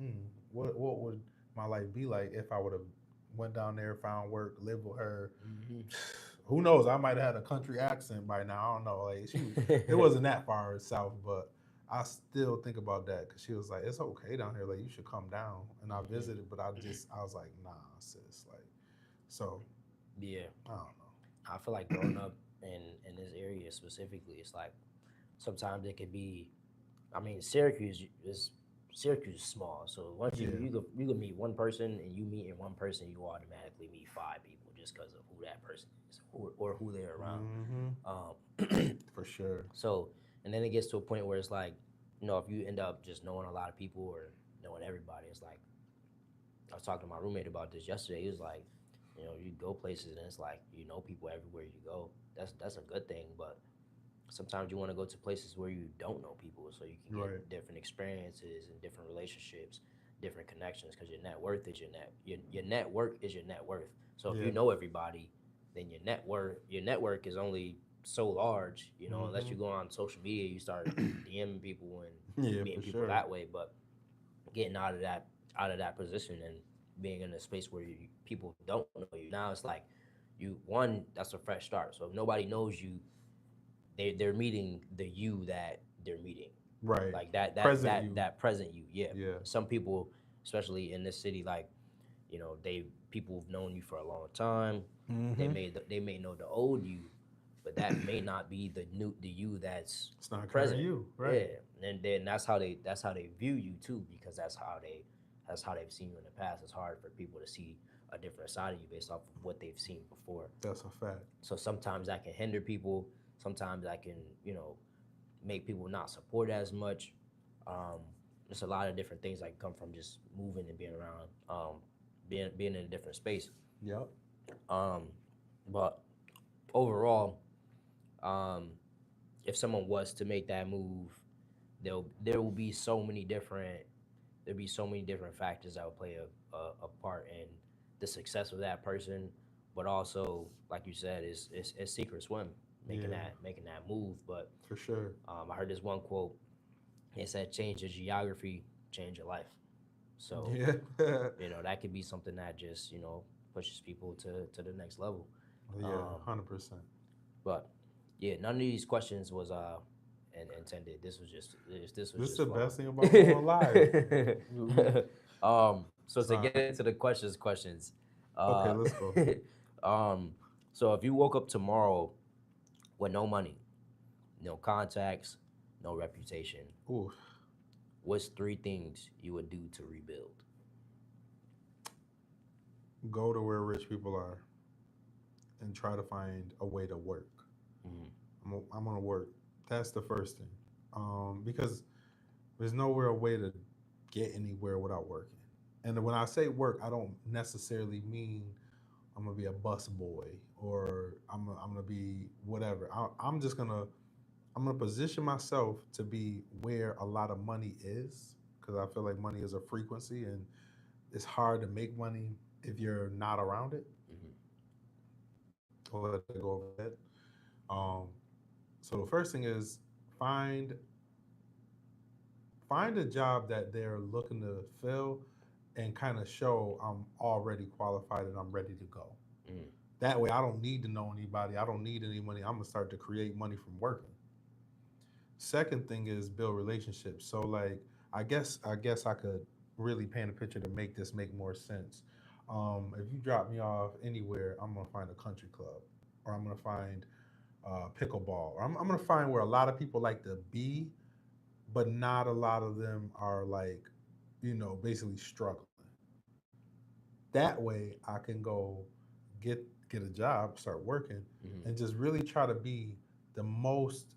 what would my life be like if I would have went down there, found work, lived with her? Hmm. Who knows? I might have had a country accent by now. I don't know. Like, it wasn't that far south, but I still think about that, because she was like, "It's okay down here. Like, you should come down." And I Hmm. visited, but I was like, "Nah, sis." Like, so Yeah. I don't I feel like growing up in this area specifically, it's like sometimes it could be. I mean, Syracuse is Syracuse is small, so once Yeah. you could meet one person, and you meet in one person, you automatically meet five people just because of who that person is, or who they're around. Mm-hmm. For sure. So, and then it gets to a point where it's like, if you end up just knowing a lot of people or knowing everybody, it's like, I was talking to my roommate about this yesterday. He was like, you go places and it's like people everywhere you go. That's a good thing, but sometimes you want to go to places where you don't know people, so you can Right. get different experiences and different relationships, different connections. Because your net worth is your network is your net worth. So if Yeah. you know everybody, then your network is only so large. Unless Mm-hmm. you go on social media, you start DMing people and Yeah, meeting for people sure. that way. But getting out of that position and being in a space where people don't know you, now it's like that's a fresh start. So if nobody knows you, they're meeting the you that they're meeting, Right. like Present you. that present you. Yeah. Yeah. Some people, especially in this city, like they people have known you for a long time. they Mm-hmm. may they may know the old you, but that may not be the you that's It's not current present. you, right? Yeah. And then that's how they view you too, because that's how they've seen you in the past. It's hard for people to see a different side of you based off of what they've seen before. That's a fact. So sometimes that can hinder people. Sometimes that can, make people not support as much. Um, there's a lot of different things that come from just moving and being around, being in a different space. Yep. Um, but overall, um, if someone was to make that move, there will be so many different factors that will play a part in the success of that person. But also, like you said, is secret swim, making Yeah, that move. But for sure. I heard this one quote. It said, "Change your geography, change your life." So Yeah. that could be something that just pushes people to the next level. Yeah, Um, 100%. but yeah, none of these questions was intended. This was This is just the fun. best thing about going live. So It's to not. get into the questions, Okay, uh, let's go. um, so if you woke up tomorrow with no money, no contacts, no reputation, Ooh, what's three things you would do to rebuild? go to where rich people are and try to find a way to work. Mm-hmm. I'm gonna work. That's the first thing. Because there's nowhere a way to get anywhere without working. And when I say work, I don't necessarily mean I'm gonna be a bus boy or I'm gonna be whatever. I'm gonna position myself to be where a lot of money is because I feel like money is a frequency and it's hard to make money if you're not around it. Mm-hmm. I'll let that go over my head. Um, so the first thing is find find a job that they're looking to fill and kind of show I'm already qualified and I'm ready to go. Mm-hmm. That way I don't need to know anybody. I don't need any money. I'm gonna start to create money from working. Second thing is build relationships. So like I guess I could really paint a picture to make this make more sense. If you drop me off anywhere, I'm gonna find a country club, or I'm gonna find pickleball, or I'm gonna find where a lot of people like to be, but not a lot of them are like, basically struggling. That way, I can go get get a job, start working, Mm-hmm. and just really try to be the most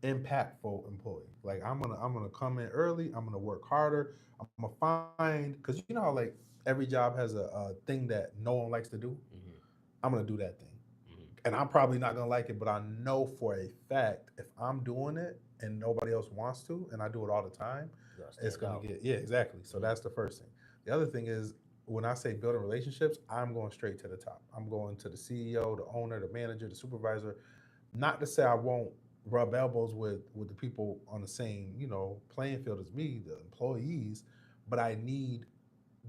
impactful employee. Like I'm gonna come in early. I'm gonna work harder. I'm gonna find because you know how like every job has a thing that no one likes to do. Mm-hmm. I'm gonna do that thing, Mm-hmm. and I'm probably not gonna like it, but I know for a fact if I'm doing it and nobody else wants to, and I do it all the time, You gotta it's stand gonna out. get yeah exactly. So Mm-hmm. that's the first thing. The other thing is when I say building relationships, I'm going straight to the top. I'm going to the CEO, the owner, the manager, the supervisor. Not to say I won't rub elbows with the people on the same playing field as me, the employees, but I need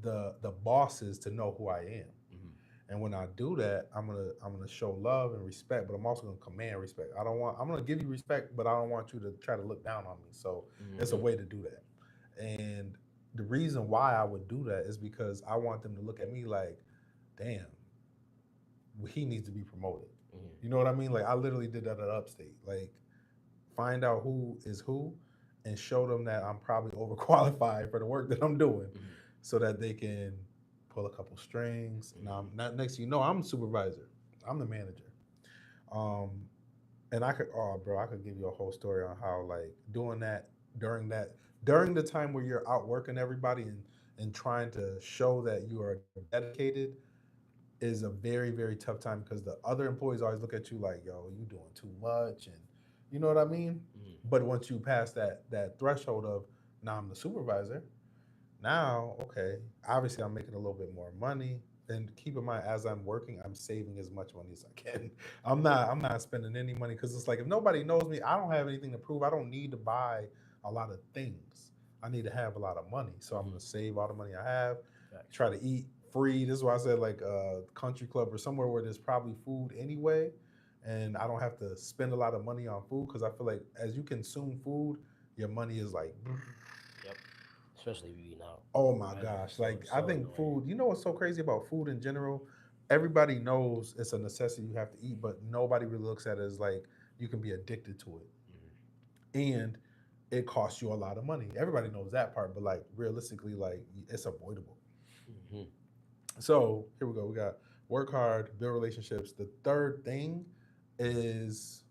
the bosses to know who I am. Mm-hmm. And when I do that, I'm gonna show love and respect, but I'm also gonna command respect. I'm gonna give you respect, but I don't want you to try to look down on me. So it's a Mm-hmm. way to do that. And the reason why I would do that is because I want them to look at me like, damn, he needs to be promoted. Mm-hmm. You know what I mean? Like I literally did that at Upstate. Like find out who is who and show them that I'm probably overqualified for the work that I'm doing, Mhm. so that they can pull a couple strings. And I'm not next. You know, I'm the supervisor. I'm the manager. Um, and I could, oh, bro, I could give you a whole story on how like doing during that during the time where you're out working everybody and trying to show that you are dedicated is a very very tough time because the other employees always look at you like, yo, you doing too much, and you know what I mean. Mhm. But once you pass that threshold of now I'm the supervisor, now okay, obviously I'm making a little bit more money. And keep in mind, as I'm working, I'm saving as much money as I can. I'm not spending any money because it's like if nobody knows me, I don't have anything to prove. I don't need to buy a lot of things. I need to have a lot of money. So I'm Mhm. gonna save all the money I have, Facts. try to eat free. This is why I said like a country club or somewhere where there's probably food anyway, and I don't have to spend a lot of money on food because I feel like as you consume food, your money is like, Yep. Especially if you eating out. oh my That is gosh. so Like I so think annoying. food, you know what's so crazy about food in general? Everybody knows it's a necessity you have to eat, but nobody really looks at it as like you can be addicted to it. Mhm. And it costs you a lot of money. Everybody knows that part, but like realistically, like it's avoidable. Mhm. So here we go. We got work hard, build relationships. The third thing is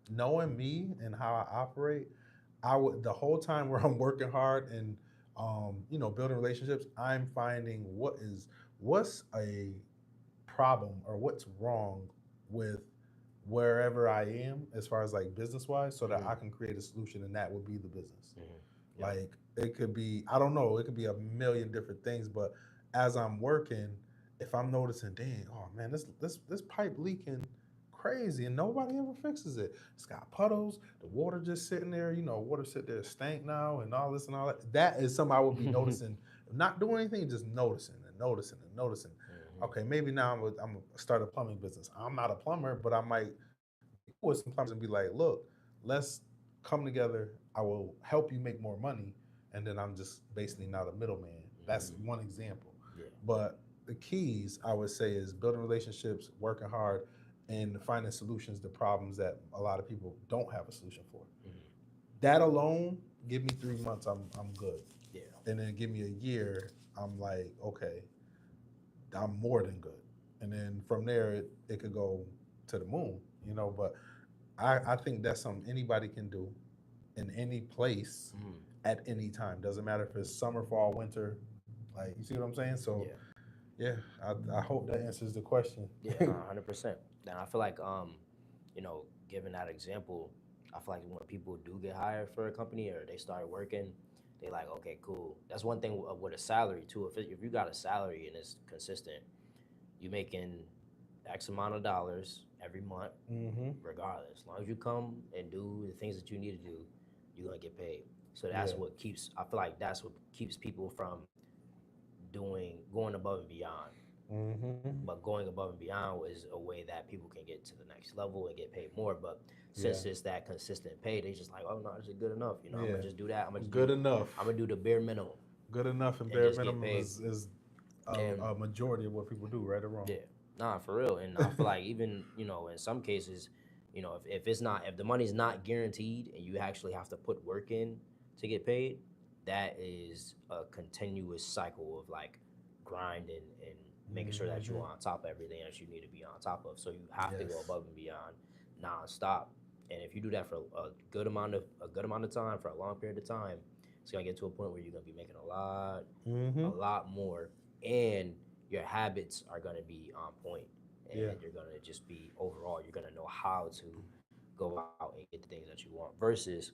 knowing me and how I operate. I would the whole time where I'm working hard and building relationships, I'm finding what's a problem or what's wrong with wherever I am as far as like business wise, so that I Mhm. can create a solution, and that would be the business. Mhm. Yep. Like it could be, I don't know, it could be a million different things, but as I'm working, if I'm noticing, dang, oh man, this pipe leaking crazy and nobody ever fixes it. It's got puddles, the water just sitting there, water sit there stank now and all this and all that. That is something I would be Mhm. noticing, not doing anything, just noticing and noticing and noticing. Okay, maybe now I'm gonna start a plumbing business. I'm not a plumber, but I might be cool with some plumbers and be like, look, let's come together. I will help you make more money, and then I'm just basically not a middleman. That's Mhm. one example. Yeah. But the keys I would say is building relationships, working hard, and finding solutions to problems that a lot of people don't have a solution for. Mhm. That alone, give me 3 months, I'm good. Yeah. And then give me a year, I'm like, okay, I'm more than good. And then from there, it could go to the moon. But I think that's something anybody can do in any place Mhm. at any time. Doesn't matter if it's summer, fall, winter. Like, you see what I'm saying? So, Yeah. yeah, I hope that answers the question. Yeah. No, 100%. And I feel like given that example, I feel like when people do get hired for a company or they start working, they like, okay, cool. That's one thing with a salary too. If you got a salary and it's consistent, you making X amount of dollars every month, Mm-hmm. regardless. As long as you come and do the things that you need to do, you're gonna get paid. So Yeah. that's what keeps. I feel like that's what keeps people from going above and beyond. Mm-hmm. But going above and beyond is a way that people can get to the next level and get paid more. But Yeah. since it's that consistent pay, they just like, oh no, this is good enough. I'm Yeah. gonna just do that. I'm gonna just Good do. enough. I'm gonna do the bare minimum Good enough and and bare just get minimum paid. is And a majority of what people do, right or wrong. yeah, nah, for real. And I feel like even in some cases, if the money's not guaranteed and you actually have to put work in to get paid, that is a continuous cycle of like grinding and making sure that Mm-hmm. you're on top of everything that you need to be on top of. So you have to go Yes. above and beyond nonstop. And if you do that for a good amount of time for a long period of time, it's gonna get to a point where you're gonna be making Mm-hmm. a lot more, and your habits are going to be on point, Yeah. and you're going to just be overall you're going to know how to go out and get the things that you want versus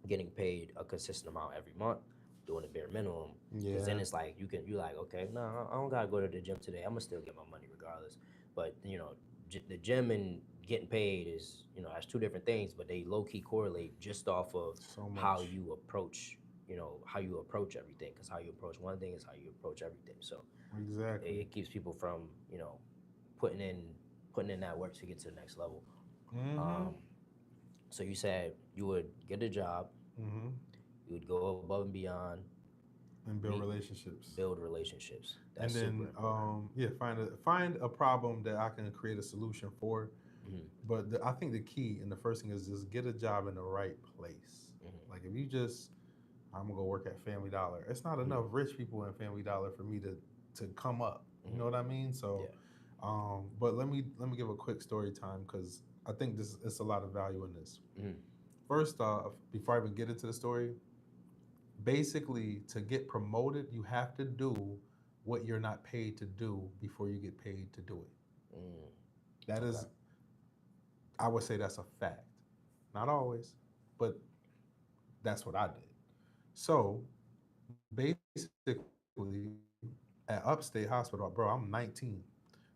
getting paid a consistent amount every month doing the bare minimum, because then Yeah. it's like you're like, okay, no, I don't gotta go to the gym today, I'm gonna still get my money regardless. But the gym and getting paid is, that's two different things, but they low-key correlate just off of So how much. you approach everything, because how you approach one thing is how you approach everything. So Exactly. it keeps people from putting in putting in that work to get to the next level. Mm-hmm. Um, so you said you would get a job, Mm-hmm. you would go above and beyond, And build meet, relationships. build relationships. That's And super then important. yeah, find a problem that I can create a solution for, Mhm. But I think the key and the first thing is just get a job in the right place. Mhm. Like if you just, I'm gonna go work at Family Dollar. It's not Mhm. enough rich people in Family Dollar for me to come up. You know Mhm. what I mean? So, Yeah. but let me give a quick story time because I think this it's a lot of value in this. Mhm. First off, before I even get into the story, basically to get promoted, you have to do what you're not paid to do before you get paid to do it. Mm. That Okay. is, I would say that's a fact. Not always, but that's what I did. So basically, at Upstate Hospital, bro, I'm 19,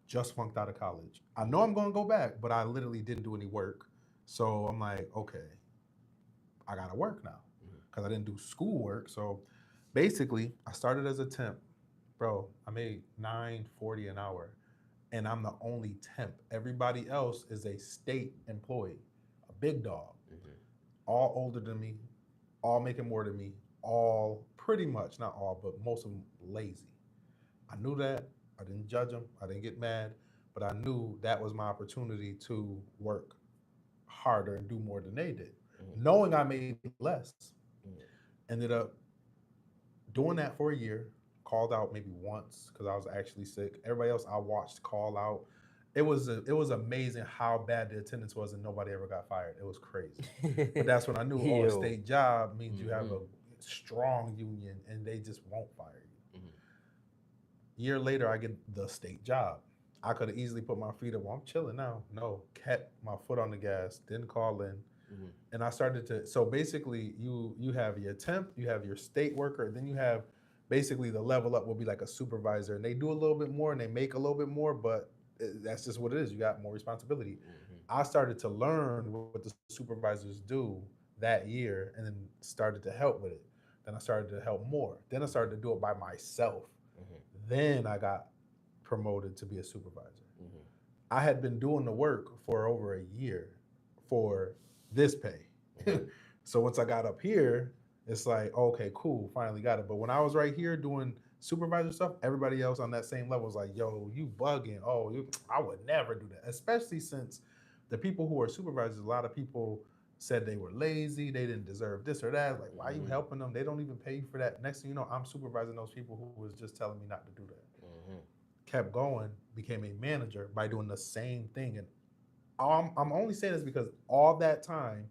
just flunked out of college. I know I'm going to go back, but I literally didn't do any work. So I'm like, okay, I got to work now Mhm. because I didn't do schoolwork. So basically, I started as a temp. Bro, I made 9.40 an hour and I'm the only temp. Everybody else is a state employee, a big dog, Mhm. all older than me, all making more than me, all pretty much, not all, but most of them lazy. I knew that. I didn't judge them. I didn't get mad, but I knew that was my opportunity to work harder and do more than they did. Mhm. Knowing I made less, Mhm. ended up doing that for a year. Called out maybe once because I was actually sick. Everybody else I watched call out. It was amazing how bad the attendance was, and nobody ever got fired. It was crazy. But that's when I knew, oh, a Yo. state job means you have Mhm. a strong union, and they just won't fire you. Mhm. Year later, I get the state job. I could have easily put my feet up. Well, I'm chilling now. No, kept my foot on the gas. Didn't call in, Mhm. and I started to. So basically, you have your temp, you have your state worker, then you have basically the level up will be like a supervisor, and they do a little bit more and they make a little bit more, but that's just what it is. You got more responsibility. Mhm. I started to learn what the supervisors do that year, and then started to help with it. Then I started to help more. Then I started to do it by myself. Mhm. Then I got promoted to be a supervisor. Mhm. I had been doing the work for over a year for this pay. Mhm. So once I got up here, it's like, okay, cool, finally got it. But when I was right here doing supervisor stuff, everybody else on that same level was like, yo, you bugging. Oh, I would never do that. Especially since the people who are supervisors, a lot of people said they were lazy, they didn't deserve this or that. Like, why are you Mhm. helping them? They don't even pay you for that. Next thing you know, I'm supervising those people who was just telling me not to do that. Mhm. Kept going, became a manager by doing the same thing. And I'm only saying this because all that time,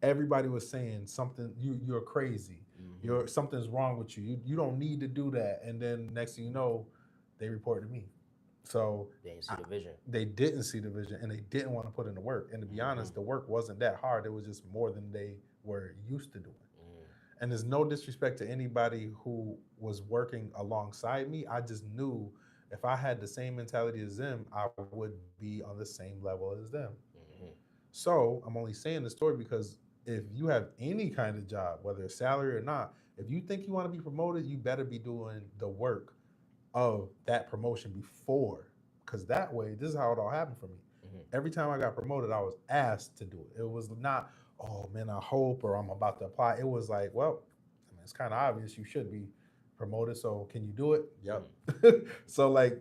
everybody was saying something. You're crazy. Mhm. You're something's wrong with you. You don't need to do that. And then next thing you know, they reported me. So They didn't see I, the vision. they didn't see the vision and they didn't want to put in the work. And to be Mhm. honest, the work wasn't that hard. It was just more than they were used to doing. Mhm. And there's no disrespect to anybody who was working alongside me. I just knew if I had the same mentality as them, I would be on the same level as them. Mhm. So I'm only saying the story because if you have any kind of job, whether it's salary or not, if you think you want to be promoted, you better be doing the work of that promotion before. Because that way, this is how it all happened for me. Mhm. Every time I got promoted, I was asked to do it. It was not, oh man, I hope or I'm about to apply. It was like, well, I mean, it's kind of obvious you should be promoted. So can you do it? Yep. Mhm. So like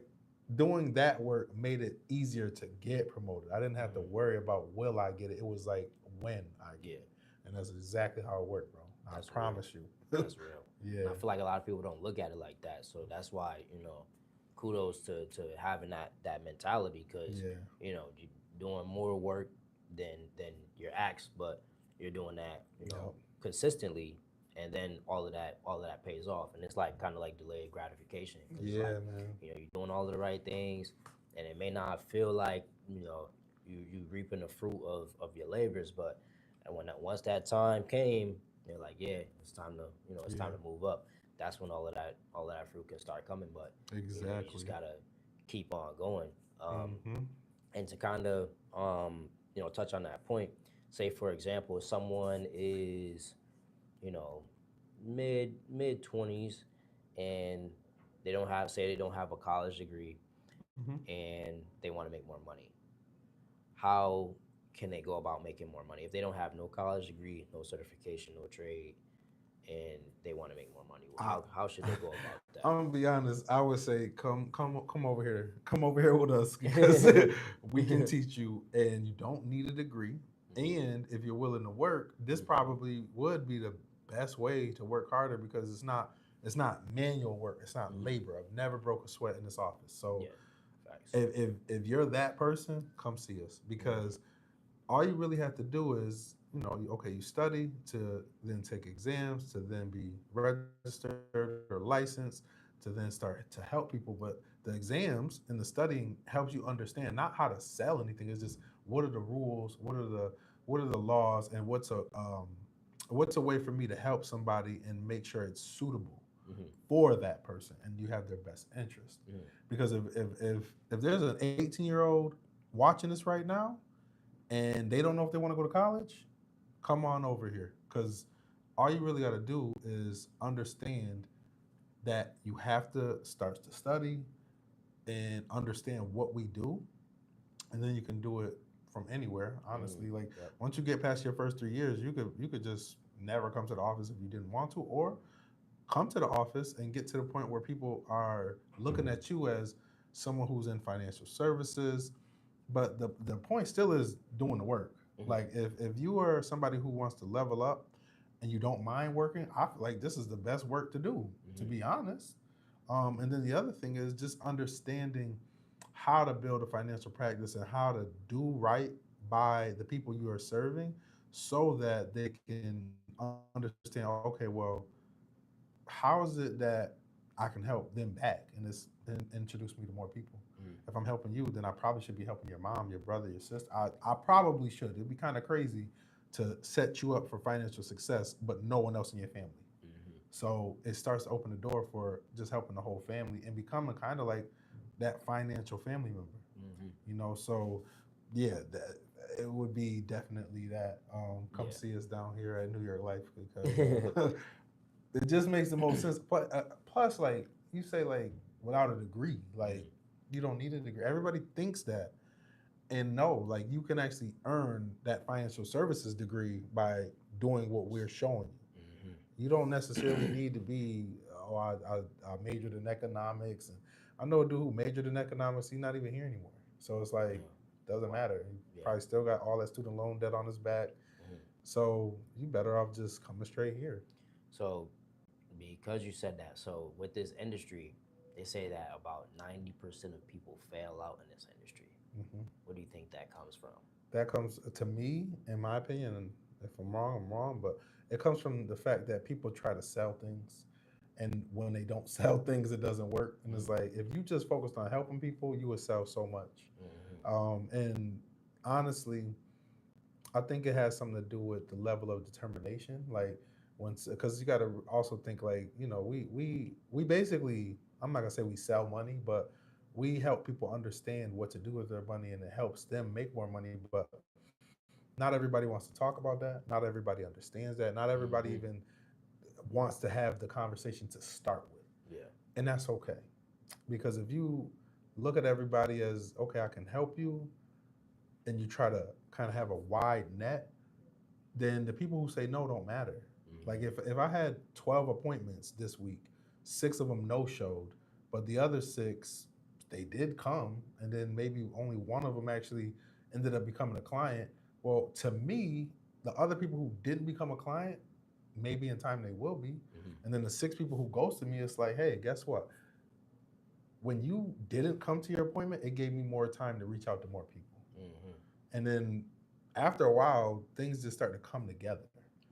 doing that work made it easier to get promoted. I didn't have to Mhm. worry about will I get it. It was like when I get Yeah. it. And that's exactly how it worked, bro. I That's real. promise you. That's real. And Yeah. I feel like a lot of people don't look at it like that. So that's why, kudos to having that mentality because, Yeah. you're doing more work than you're asked, but you're doing that, Yep. consistently, and then all of that pays off. And it's like kind of like delayed gratification because it's like, Yeah, man. you're doing all of the right things, and it may not feel like, you reaping the fruit of your labors, but and once that time came, they're like, yeah, it's time Yeah. to move up. That's when all of that fruit can start coming. But you just Exactly. gotta keep on going. Mm-hmm. And to kind of touch on that point, say for example, someone is you know mid 20s, and they don't have a college degree, Mm-hmm. and they want to make more money. How can they go about making more money if they don't have no college degree, no certification, no trade, and they want to make more money? I, How should they go about I'm gonna be honest. I would say come over here. Come over here with us because we can that? teach you, and you don't need a degree. And if you're willing to work, this probably would be the best way to work harder because it's not manual work. It's not labor. I've never broke a sweat in this office. So Yeah, facts. if you're that person, come see us because all you really have to do is, okay, you study to then take exams, to then be registered or licensed, to then start to help people. But the exams and the studying helps you understand not how to sell anything. It's just what are the rules, what are the laws, and what's a way for me to help somebody and make sure it's suitable Mm-hmm. for that person and you have their best interest. Mm-hmm. Because if there's an 18-year-old watching this right now and they don't know if they want to go to college, come on over here because all you really got to do is understand that you have to start to study and understand what we do, and then you can do it from anywhere. Honestly, like Yep. once you get past your first 3 years, you could just never come to the office if you didn't want to, or come to the office and get to the point where people are looking at you as someone who's in financial services. But the point still is doing the work. Mm-hmm. Like if you are somebody who wants to level up and you don't mind working, I feel like this is the best work to do, to Mm-hmm. be honest. And then the other thing is just understanding how to build a financial practice and how to do right by the people you are serving so that they can understand, okay, well, how is it that I can help them back and introduce me to more people? Mm-hmm. If I'm helping you, then I probably should be helping your mom, your brother, your sister. I probably should. It'd be kind of crazy to set you up for financial success, but no one else in your family. Mm-hmm. So it starts to open the door for just helping the whole family and becoming kind of like that financial family member. Mm-hmm. So yeah, it would be definitely that. Come Yeah. see us down here at New York Life because it just makes the most sense. But plus, like you say, like without a degree, like you don't need a degree. Everybody thinks that, and no, like you can actually earn that financial services degree by doing what we're showing you. Mm-hmm. You don't necessarily need to be. Oh, I majored in economics, and I know a dude who majored in economics. He's not even here anymore. So it's like Yeah. doesn't Wow. matter. He Yeah. probably still got all that student loan debt on his back. Mm-hmm. So you better off just coming straight here. So, because you said that, so with this industry, they say that about 90% of people fail out in this industry. Hmm. What do you think that comes from? That comes to me, in my opinion, and if I'm wrong, I'm wrong, but it comes from the fact that people try to sell things. And when they don't sell things, it doesn't work. And it's like, if you just focused on helping people, you would sell so much. Mm-hmm. And honestly, I think it has something to do with the level of determination. Like, once, because you got to also think like, we basically, I'm not gonna say we sell money, but we help people understand what to do with their money, and it helps them make more money. But not everybody wants to talk about that. Not everybody understands that. Not everybody even Mm-hmm. wants to have the conversation to start with, Yeah. and that's okay. Because if you look at everybody as okay, I can help you, and you try to kind of have a wide net, then the people who say no don't matter. Like Mm-hmm. if I had 12 appointments this week, 6 of them no showed, but the other 6 they did come, and then maybe only one of them actually ended up becoming a client. Well, to me, the other people who didn't become a client, maybe in time they will be, Mm-hmm. and then the 6 people who ghosted me, it's like, hey, guess what? When you didn't come to your appointment, it gave me more time to reach out to more people. Mm-hmm. And then after a while, things just start to come together.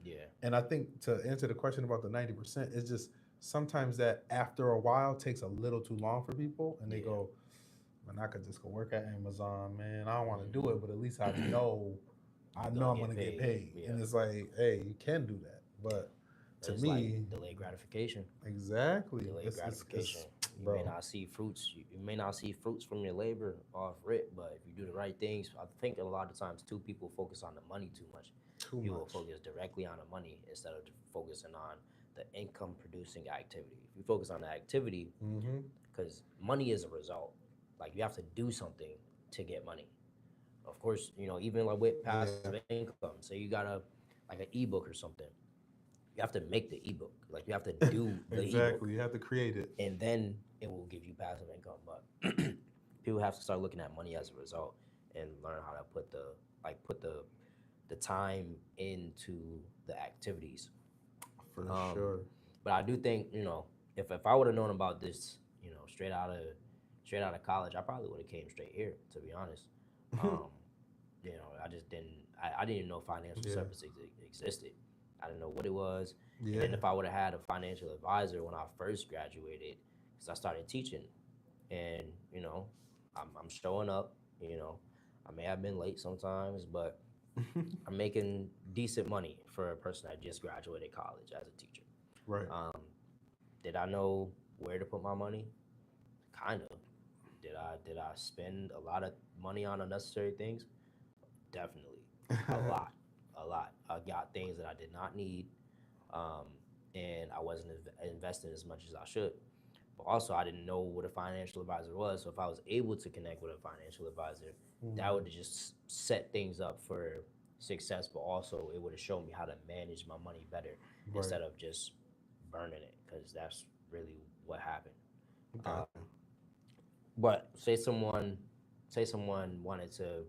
Yeah. And I think to answer the question about the 90%, it's just sometimes that after a while takes a little too long for people and they Yeah. go, man, I could just go work at Amazon, man. I don't want to do Mm-hmm. it, but at least I know Gonna I'm get gonna get paid. paid. Yeah. And it's like, hey, you can do that. But But to it's like me, delayed gratification. exactly. Delayed gratification. It's You may bro, not see fruits. You may not see fruits from your labor off rip, but if you do the right things, I think a lot of times too, people focus on the money too much. too People much. focus directly on the money instead of focusing on the income producing activity. If you focus on the activity, Mm-hmm. because money is a result. Like you have to do something to get money. Of course, even like with Yeah. passive income. Say you got like an ebook or something. You have to make the ebook. Like you have to do the ebook, Exactly. You have to create it. and then it will give you passive income. But people have to start looking at money as a result and learn how to put the time into the activities. For Um, sure. but I do think, if I would have known about this, straight out of college, I probably would have came straight here. To be honest, um, I just didn't. I didn't even know financial Yeah. services existed. I didn't know what it was. And Yeah. then if I would have had a financial advisor when I first graduated, because I started teaching, and I'm showing up. I may have been late sometimes, but I'm making decent money for a person that just graduated college as a teacher. Right. Um, did I know where to put my money? Kind of. Did I spend a lot of money on unnecessary things? Definitely, a lot, a lot. I got things that I did not need, um, and I wasn't investing as much as I should. But also, I didn't know what a financial advisor was. So if I was able to connect with a financial advisor, that would have just set things up for success. But also, it would have shown me how to manage my money better Right. instead of just burning it, because that's really what happened. Got Um, but say someone wanted to,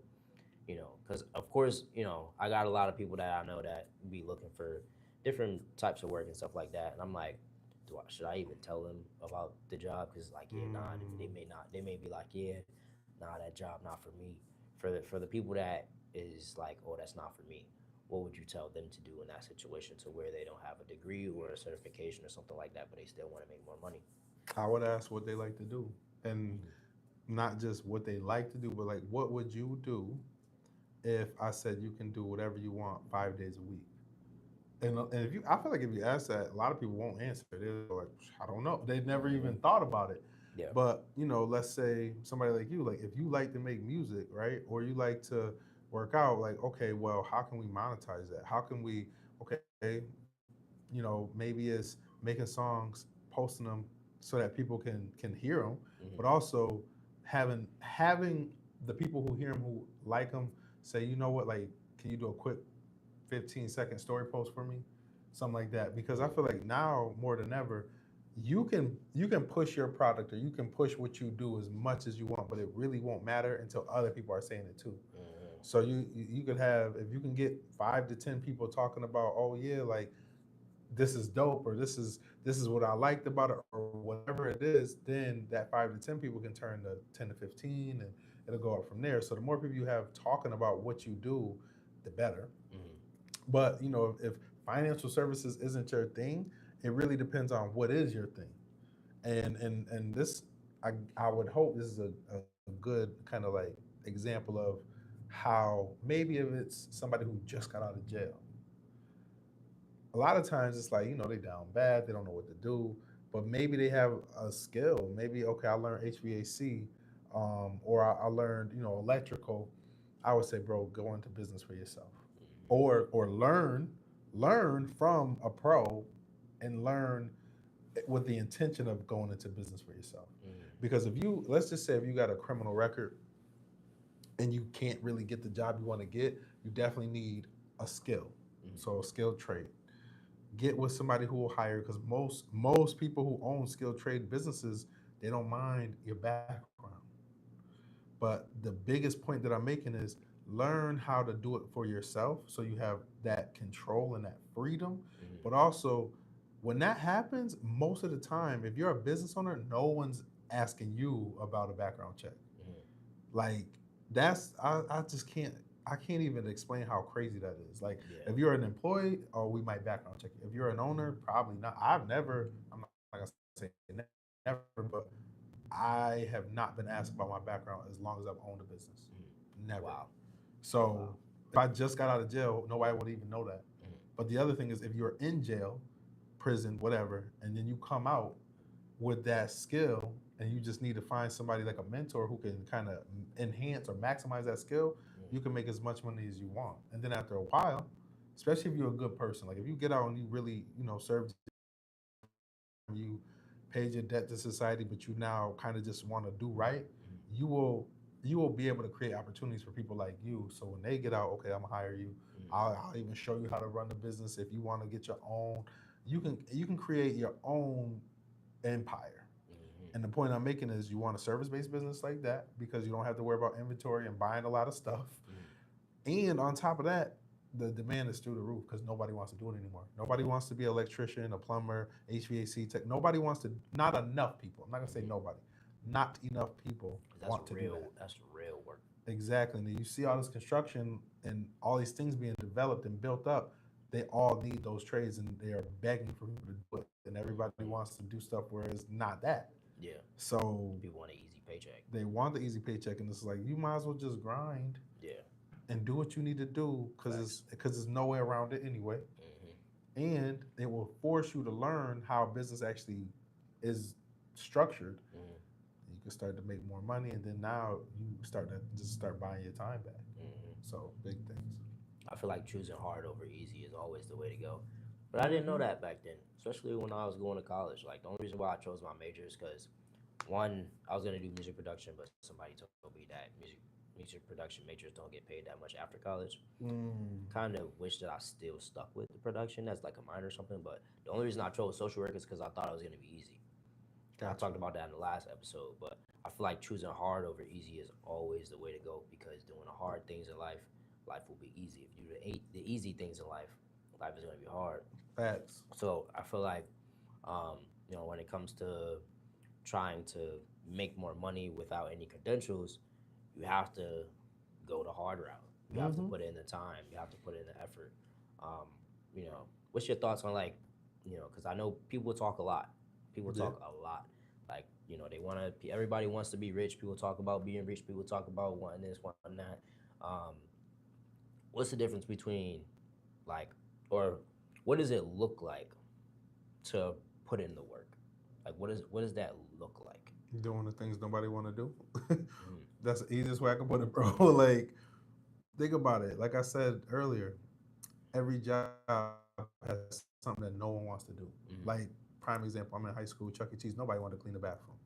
because of course, I got a lot of people that I know that be looking for different types of work and stuff like that, and I'm like, should I even tell them about the job? Because like, you. yeah, nah, they may not, they may be like, yeah, nah, that job not for me. For the people that is like, oh, that's not for me. What would you tell them to do in that situation, to where they don't have a degree or a certification or something like that, but they still want to make more money? I would ask what they like to do, and Mm-hmm. not just what they like to do, but like, what would you do if I said you can do whatever you want 5 days a week? And if you, I feel like if you ask that, a lot of people won't answer. They're like, I don't know. They never even Mm-hmm. thought about it. Yeah. But let's say somebody like you, like if you like to make music, right, or you like to work out, like, okay, well, how can we monetize that? How can we, okay, maybe it's making songs, posting them so that people can hear them, Mm-hmm. but also having the people who hear them, who like them, say, you know what, like, can you do a quick 15-second story post for me, something like that. Because I Mm-hmm. feel like now more than ever, you can push your product, or you can push what you do as much as you want, but it really won't matter until other people are saying it too. Mm-hmm. So you could have, if you can get 5 to 10 people talking about, oh yeah, like this is dope, or this is what I liked about it, or whatever it is, then that 5 to 10 people can turn to 10 to 15, and it'll go up from there. So the more people you have talking about what you do, the better. Mm-hmm. But if financial services isn't your thing, it really depends on what is your thing. And this, I would hope this is a good kind of like example of how, maybe if it's somebody who just got out of jail, a lot of times it's like, they down bad, they don't know what to do, but maybe they have a skill. Maybe, okay, I learned HVAC, or I learned, electrical. I would say, bro, go into business for yourself, or learn from a pro, and learn with the intention of going into business for yourself. Mm-hmm. Because if you, let's just say, if you got a criminal record and you can't really get the job you want to get, you definitely need a skill. Mm-hmm. So a skilled trade. Get with somebody who will hire, because most people who own skilled trade businesses, they don't mind your background. But the biggest point that I'm making is, learn how to do it for yourself, so you have that control and that freedom. Mm-hmm. But also, when that happens, most of the time, if you're a business owner, no one's asking you about a background check. Mm-hmm. Like, that's, I just can't even explain how crazy that is. Like, Yeah. if you're an employee, oh, we might background check you. If you're an owner, probably not. I'm not gonna say never, but I have not been asked about my background as long as I've owned a business. Never. Mm-hmm. Wow. So Wow. if I just got out of jail, nobody would even know that. Mm-hmm. But the other thing is, if you're in jail, prison, whatever, and then you come out with that skill, and you just need to find somebody like a mentor who can kind of enhance or maximize that skill, you can make as much money as you want. And then after a while, especially if you're a good person, like if you get out and you really, served your time, you paid your debt to society, but you now kind of just want to do right, Mm-hmm. you will you will be able to create opportunities for people like you. So when they get out, okay, I'm gonna hire you. I'll even show you how to run the business. If you want to get your own, you can create your own empire. Mm-hmm. And the point I'm making is you want a service based business like that because you don't have to worry about inventory and buying a lot of stuff. And on top of that, the demand is through the roof because nobody wants to do it anymore. Nobody wants to be an electrician, a plumber, HVAC tech. Nobody wants to. Not enough people. I'm not gonna say nobody. Not enough people That's want to do real. that. That's real work. Exactly. And you see all this construction and all these things being developed and built up. They all need those trades, and they are begging for people to do it. And everybody wants to do stuff where it's not that. Yeah. So People want an easy paycheck. they want the easy paycheck, and it's like you might as well just grind Yeah. and do what you need to do because it's no way around it anyway. And it will force you to learn how business actually is structured. You can start to make more money, and then now you start to just start buying your time back. So big things. I feel like choosing hard over easy is always the way to go. But I didn't know that back then, especially when I was going to college. Like, the only reason why I chose my major is because, one, I was going to do music production, but somebody told me that music production majors don't get paid that much after college. Kind of wish that I still stuck with the production as like a minor or something, but the only reason I chose social work is because I thought it was going to be easy. And I talked about that in the last episode, but I feel like choosing hard over easy is always the way to go because doing the hard things in life, life will be easy. If you do the easy things in life, life is going to be hard. Facts. So I feel like, when it comes to trying to make more money without any credentials, you have to go the hard route. You have to put in the time. You have to put in the effort. Um, what's your thoughts on like, because I know people talk a lot. People talk a lot. Like, they want to. Everybody wants to be rich. People talk about being rich. People talk about wanting this, wanting that. Um, what's the difference between, like, or what does it look like to put in the work? Like, what does that look like? Doing the things nobody want to do. Mm. That's the easiest way I can put it, bro. Like, think about it. Like I said earlier, every job has something that no one wants to do. Like, prime example, I'm in high school, Chuck E. Cheese, nobody wanted to clean the bathroom.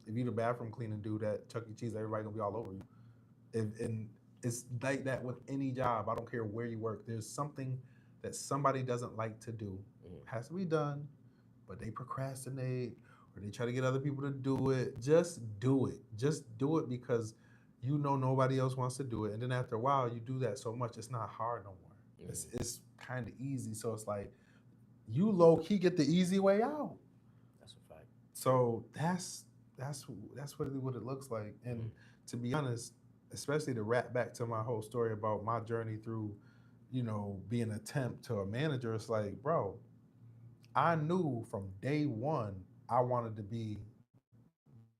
If you the bathroom cleaning dude at Chuck E. Cheese, everybody gonna be all over you. And it's like that with any job. I don't care where you work. There's something that somebody doesn't like to do. Has to be done, but they procrastinate or they try to get other people to do it. Just do it. Just do it because you know nobody else wants to do it. And then after a while, you do that so much, it's not hard no more. It's kind of easy. So it's like you low key get the easy way out. That's a fact. So that's what it looks like. And to be honest, especially to wrap back to my whole story about my journey through, being an attempt to a manager, it's like, bro, I knew from day one I wanted to be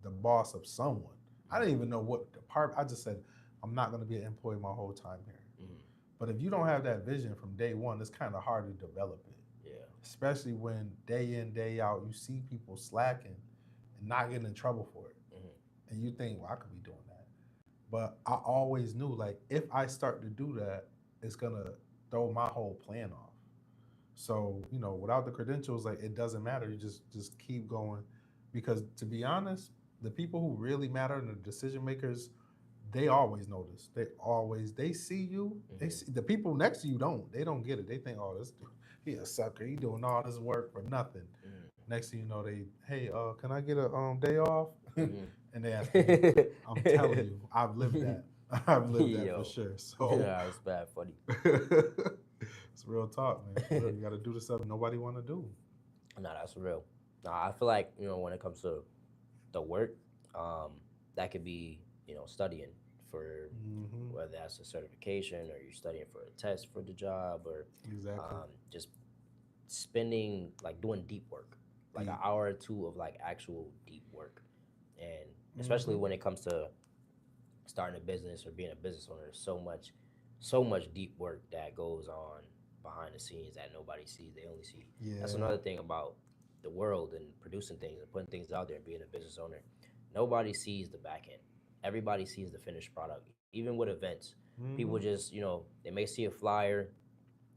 the boss of someone. I didn't even know what department. I just said, I'm not going to be an employee my whole time here. But if you don't have that vision from day one, it's kind of hard to develop it. Yeah. Especially when day in, day out, you see people slacking and not getting in trouble for it. And you think, well, I could be doing that. But I always knew, like, if I start to do that, it's going to throw my whole plan off. So, without the credentials, like, it doesn't matter. You just keep going. Because to be honest, the people who really matter and the decision makers, they always notice. They see you. They see the people next to you don't. They don't get it. They think, oh, this he a sucker. He doing all this work for nothing. Next thing you know, hey, can I get a day off? And they ask me. I'm telling you, I've lived that. I've lived that for sure. So Yeah, it's bad funny. it's real talk, man. For real. You got to do the stuff nobody want to do. No, that's real. No, I feel like when it comes to the work, that could be studying for whether that's a certification or you're studying for a test for the job or Exactly. just spending like doing deep work, like an hour or two of like actual deep work, and especially when it comes to starting a business or being a business owner, there's so much deep work that goes on behind the scenes that nobody sees. They only see. Yeah. That's another thing about the world and producing things and putting things out there and being a business owner. Nobody sees the back end. Everybody sees the finished product. Even with events, people just they may see a flyer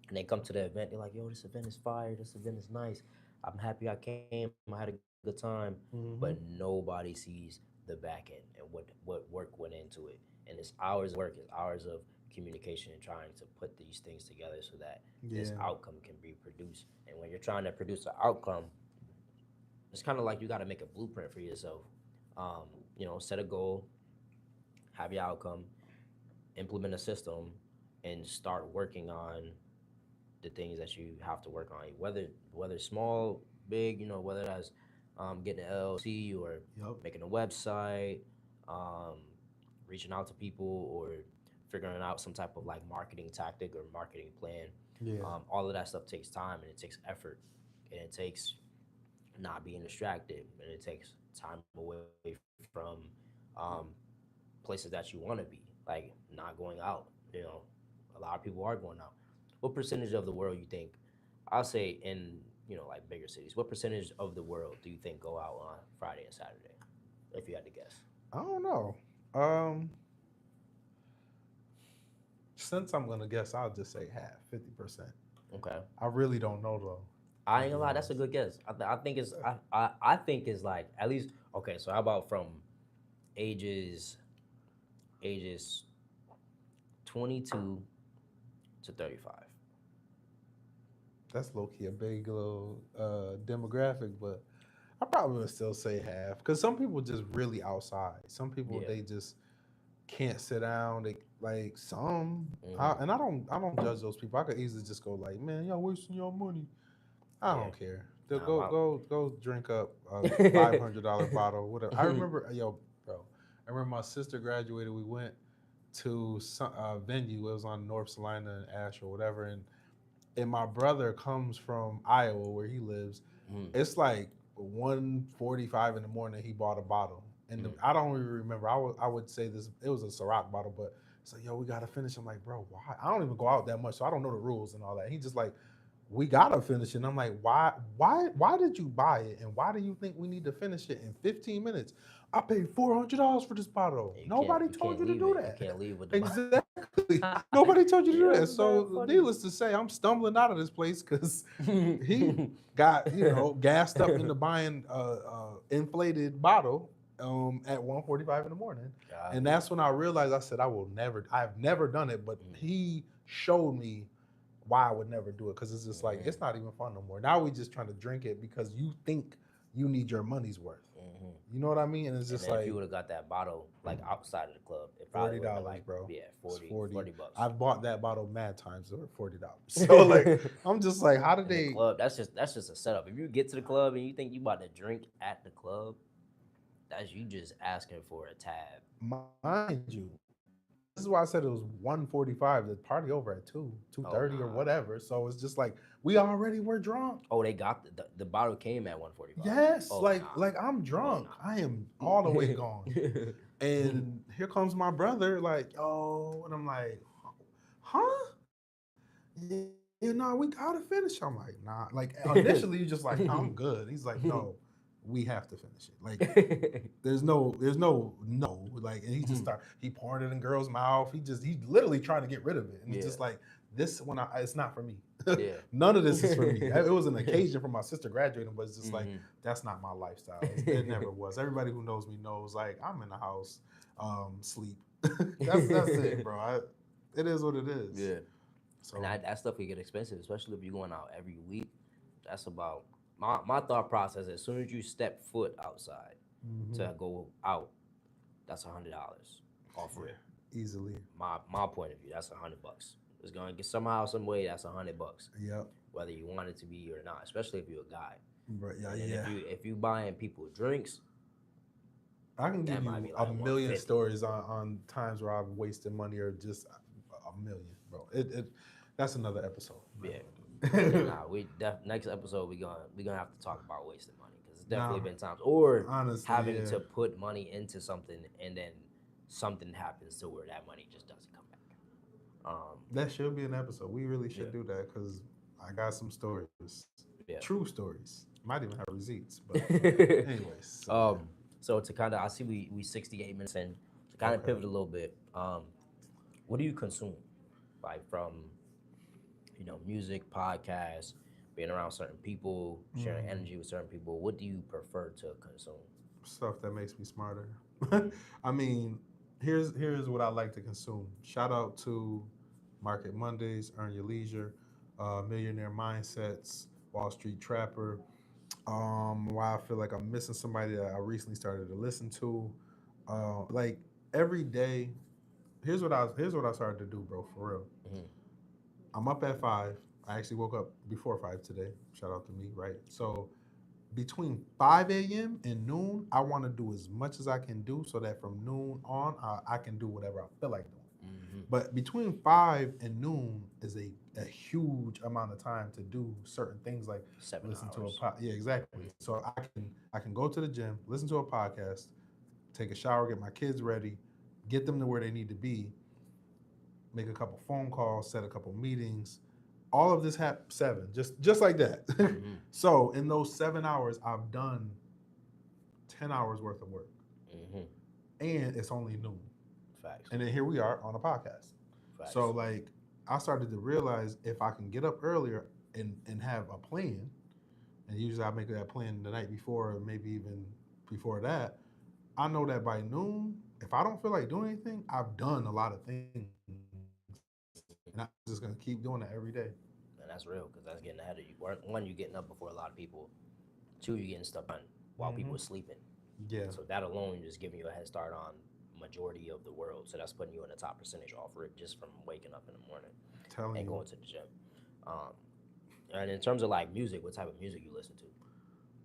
and they come to the event. They're like, "Yo, this event is fire. This event is nice. I'm happy I came. I had a good time." But nobody sees the back end and what work went into it. And it's hours of work, it's hours of communication and trying to put these things together so that this Yeah. outcome can be produced. And when you're trying to produce an outcome, it's kind of like you got to make a blueprint for yourself. Um, set a goal, have your outcome, implement a system, and start working on the things that you have to work on, whether small, big, whether that's getting an LLC or Yep. making a website, um, reaching out to people or figuring out some type of like marketing tactic or marketing plan. Yeah. All of that stuff takes time and it takes effort and it takes not being distracted and it takes time away from um, places that you want to be, like not going out. A lot of people are going out. What percentage of the world you think? I'll say in like bigger cities. What percentage of the world do you think go out on Friday and Saturday? If you had to guess. I don't know. Um, since I'm gonna guess, I'll just say half, 50%. Okay. I really don't know though. I To ain't be gonna lie. That's a honest. good guess. I think it's I think it's like at least okay. So how about from ages ages 22 to 35? That's low key a big little demographic, but I probably would still say half because some people just really outside. Some people Yeah. they just can't sit down. They like some, Hmm. and I don't judge those people. I could easily just go like, man, y'all wasting your money. I Yeah. don't care. They'll Nah, go drink up a my. $500 bottle. Whatever. I remember, yo, bro. I remember my sister graduated. We went to some venue. It was on North Salina and Ash or whatever, and my brother comes from Iowa where he lives. Mm, It's like 1:45 in the morning. He bought a bottle, and mm, I don't even remember. I would say this. It was a Ciroc bottle, but it's like, yo, we gotta finish. I'm like, bro, why? I don't even go out that much, so I don't know the rules and all that. He just like, we gotta finish it. And I'm like, why did you buy it, and why do you think we need to finish it in 15 minutes? I paid $400 for this bottle. you can't Nobody you told can't you to leave do it. You that. can't leave with the. Exactly. Nobody told you to do Yeah, that. it's bad So, funny. needless to say, I'm stumbling out of this place because he got gassed up into buying inflated bottle at 1:45 in the morning, and Golly. that's when I realized I said I've never done it, but Mm, he showed me why I would never do it because it's just like mhm, it's not even fun no more. Now we just trying to drink it because you think you need your money's worth. mhm. You know what I mean? And it's And just then if you like would have got that bottle like outside of the club, it probably forty would have been dollars, like bro. yeah, It's 40, 40. 40 bucks. I've bought that bottle mad times for $40. So like I'm just like, how did In the they club, that's just a setup. If you get to the club and you think you about to drink at the club, that's you just asking for a tab. mind you? This is why I said it was 1:45. The party over at 2, Oh 2:30 or nah. whatever. So it's just like we already were drunk. Oh, they got the bottle came at 145. Yes, Oh like I'm nah. Oh drunk. I am all the way gone. nah. And here comes my brother, like, yo, and I'm like, huh? Yeah, no, we gotta finish. I'm like, nah. Like initially, you just like, I'm good. He's like, no, we have to finish it. Like, there's no no. Like, and he poured it in girl's mouth. He's literally trying to get rid of it, and it's Yeah. just like this it's not for me. Yeah. None of this is for me. It was an occasion for my sister graduating, but it's just like Mhm. that's not my lifestyle. It never was. Everybody who knows me knows like I'm in the house, sleep. That's it, bro. It is what it is. Yeah. And So that stuff can get expensive, especially if you're going out every week. That's about my thought process. As soon as you step foot outside mhm, to go out, that's $100 off rip. yeah, easily. My point of view, that's $100. It's gonna get somehow, some way. That's $100, Yep. whether you want it to be or not. Especially if you're a guy. Right. Yeah. And then Yeah. if you buying people drinks, I can that give might be you a like million 150. stories on times where I've wasted money or just a million, bro. That's another episode. Yeah. Yeah, Man. nah. Next episode we gonna have to talk about wasting money because it's definitely Now, been times or honestly, having yeah, to put money into something and then something happens to where that money just doesn't come back. that should be an episode. We really Yeah, should do that because I got some stories, yeah. true stories. Might even have receipts, but anyways. So yeah. um, so to kind of I see we 68 minutes in to kind of Okay. pivot a little bit. What do you consume, like from music, podcasts, being around certain people, sharing Mm, energy with certain people? What do you prefer to consume? stuff that makes me smarter. I mean, here's what I like to consume. Shout out to Market Mondays, Earn Your Leisure, Millionaire Mindsets, Wall Street Trapper. Why I feel like I'm missing somebody that I recently started to listen to. Like every day, here's what I started to do, bro. For real, Mhm. I'm up at 5. I actually woke up before 5 today. Shout out to me, right? So between 5 a.m. and noon, I want to do as much as I can do so that from noon on, I can do whatever I feel like doing. Mhm. But between 5 and noon is a huge amount of time to do certain things like Seven listen to a hours. pod. Yeah, exactly. So I can go to the gym, listen to a podcast, take a shower, get my kids ready, get them to where they need to be, make a couple phone calls, set a couple meetings. All of this happened 7, just like that. Mhm. So in those 7 hours, I've done 10 hours worth of work, Mhm. and it's only noon. Facts. And then here we are on a podcast. So Facts. like I started to realize if I can get up earlier and have a plan, and usually I make that plan the night before or maybe even before that, I know that by noon, if I don't feel like doing anything, I've done a lot of things. And I'm just gonna keep doing it every day. And that's real because that's getting ahead of you. One, you're getting up before a lot of people. Two, you're getting stuff done while Mm-hmm. people are sleeping. Yeah, So that alone is giving you a head start on majority of the world. So that's putting you in the top percentage off rip just from waking up in the morning telling and you. going to the gym. Um, and in terms of like music, what type of music you listen to?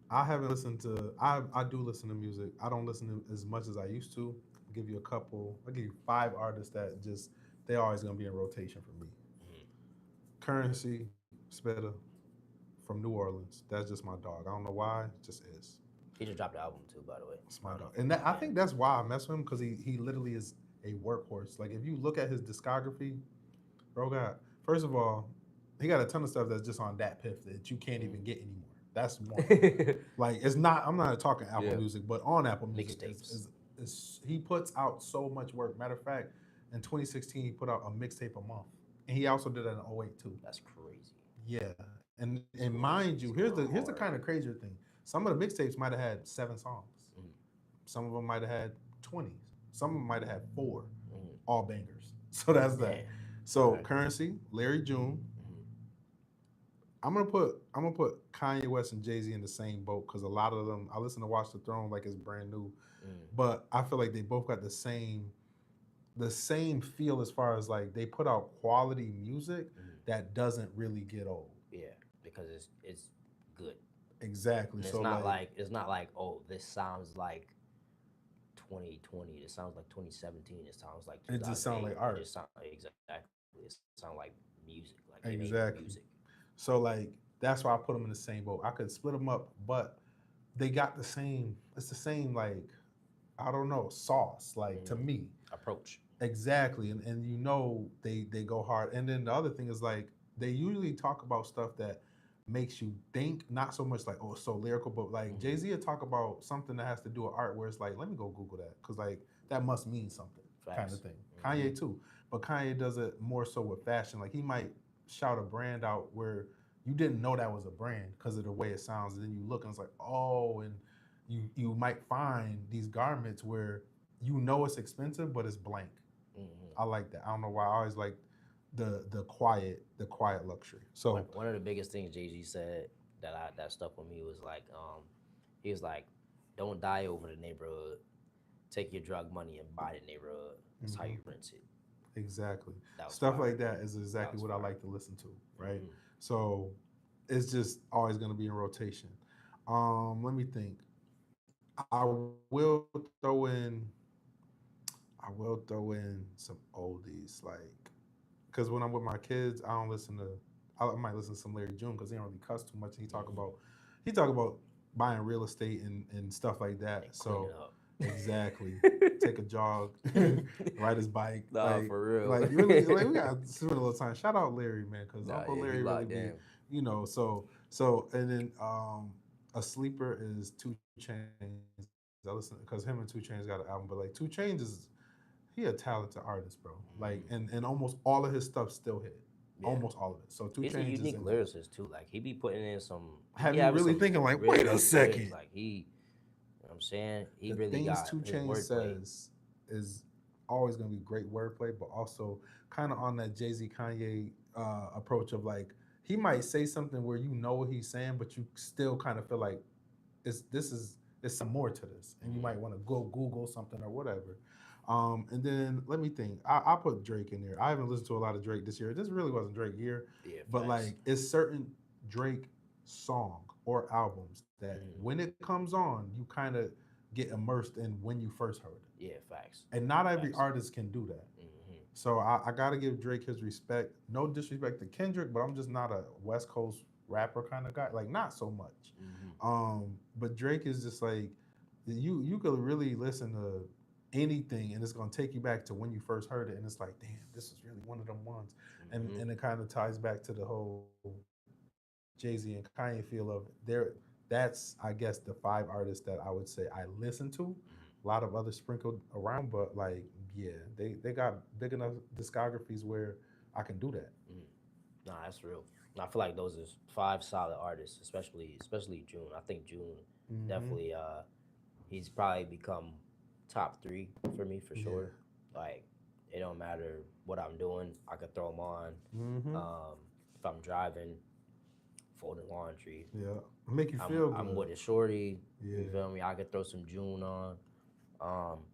I haven't listened to. I do listen to music. I don't listen to as much as I used to. I'll give you a couple. I'll give you 5 artists that just they always gonna be in rotation for me. Mhm. Currency, Spitter, from New Orleans. That's just my dog. I don't know why, it just is. He just dropped the album too, by the way. It's I my don't know dog, if and that, I yeah. think that's why I mess with him because he literally is a workhorse. Like if you look at his discography, bro, got first of all, he got a ton of stuff that's just on that piff that you can't even get anymore. That's one. Mm. Like it's not. I'm not talking Apple Yeah. Music, but on Apple Music Mixtapes. is he puts out so much work. Matter of fact, in 2016 he put out a mixtape a month, and he also did that in '08 too. That's crazy. Yeah, and mind you, He's here's going the hard. kind of crazier thing. Some of the mixtapes might have had 7 songs. Mm. Some of them might have had 20. Some of them might have had 4, Mm. all bangers. So that's that. Damn. So Okay. Currency, Larry June. Mm. I'm gonna put Kanye West and Jay Z in the same boat because a lot of them I listen to Watch the Throne like it's brand new, Mm. but I feel like they both got the same feel as far as like they put out quality music Mm. that doesn't really get old. Yeah, because it's good. Exactly. And it's So not like like oh, this sounds like 2020. It sounds like 2017. It sounds like it just sounds 2008. like It art. just sounds exactly. It sounds like music. Like they made music. Exactly. So like that's why I put them in the same boat. I could split them up, but they got the same. It's the same like I don't know sauce. Like to Mm. me, Approach. exactly. And they go hard. And then the other thing is like they usually talk about stuff that makes you think, not so much like oh it's so lyrical, but like Mm. Jay Z would talk about something that has to do with art, where it's like let me go Google that because like that must mean something kind of Facts. thing. Hmm. Kanye too, but Kanye does it more so with fashion. Like he might shout a brand out where you didn't know that was a brand because of the way it sounds, and then you look and it's like oh, and you might find these garments where you know it's expensive but it's blank. Hmm. I like that. I don't know why I always like the quiet luxury. One So one of the biggest things Jay Z said that stuck with me was like he was like, don't die over the neighborhood. Take your drug money and buy the neighborhood. That's how mhm, you rent it. exactly That was stuff fire. like that is That exactly was what I fire. like to listen to. Right. Hmm. So it's just always going to be in rotation. Let me think. I will throw in some oldies like because when I'm with my kids, I don't listen to. I might listen to some Larry June because he don't really cuss too much. Hmm. He talk about buying real estate and stuff like that. And clean it So up. exactly, take a jog, ride his bike, Nah, for like real. really, like we got to spend a little time. Shout out Larry, man, because Nah, Uncle yeah, he Larry really locked be, in. so and then a sleeper is Two Chains. I listen because him and Two Chains got an album, but like Two Chains is he a talented artist, bro. Like Mm. and almost all of his stuff still hit. Yeah. Almost all of it. So Two He's a Chains is unique in that. lyricist too. Like he be putting in some he be Have you having really some thinking like, really wait a good bridges. second? Like I'm saying he The really things got Two his Chainz wordplay. says is always gonna be great wordplay, but also kind of on that Jay-Z Kanye approach of like he might say something where you know what he's saying, but you still kind of feel like there's some more to this, and you Mhm. might want to go Google something or whatever. And then let me think. I put Drake in there. I haven't listened to a lot of Drake this year. This really wasn't Drake year, Yeah, but facts. like it's certain Drake song or albums that Mhm. when it comes on, you kind of get immersed in when you first heard it. Yeah, facts. And not every Facts. artist can do that. Mhm. So I got to give Drake his respect. No disrespect to Kendrick, but I'm just not a West Coast rapper kind of guy. Like not so much. Mhm. But Drake is just like you could really listen to anything and it's gonna take you back to when you first heard it, and it's like, damn, this is really one of them ones. Mhm. And it kind of ties back to the whole Jay-Z and Kanye feel of there. That's I guess the 5 artists that I would say I listen to. Mhm. A lot of others sprinkled around, but like yeah, they got big enough discographies where I can do that. Mhm. Nah, that's real. And I feel like those are 5 solid artists, especially June. I think June Mm-hmm. definitely he's probably become top 3 for me for Yeah. sure. Like it don't matter what I'm doing, I could throw them on. Mm-hmm. Um, if I'm driving, folding laundry, Yeah. Make you I'm feel I'm good. with a shorty. You Yeah. feel me? I could throw some June on. Um,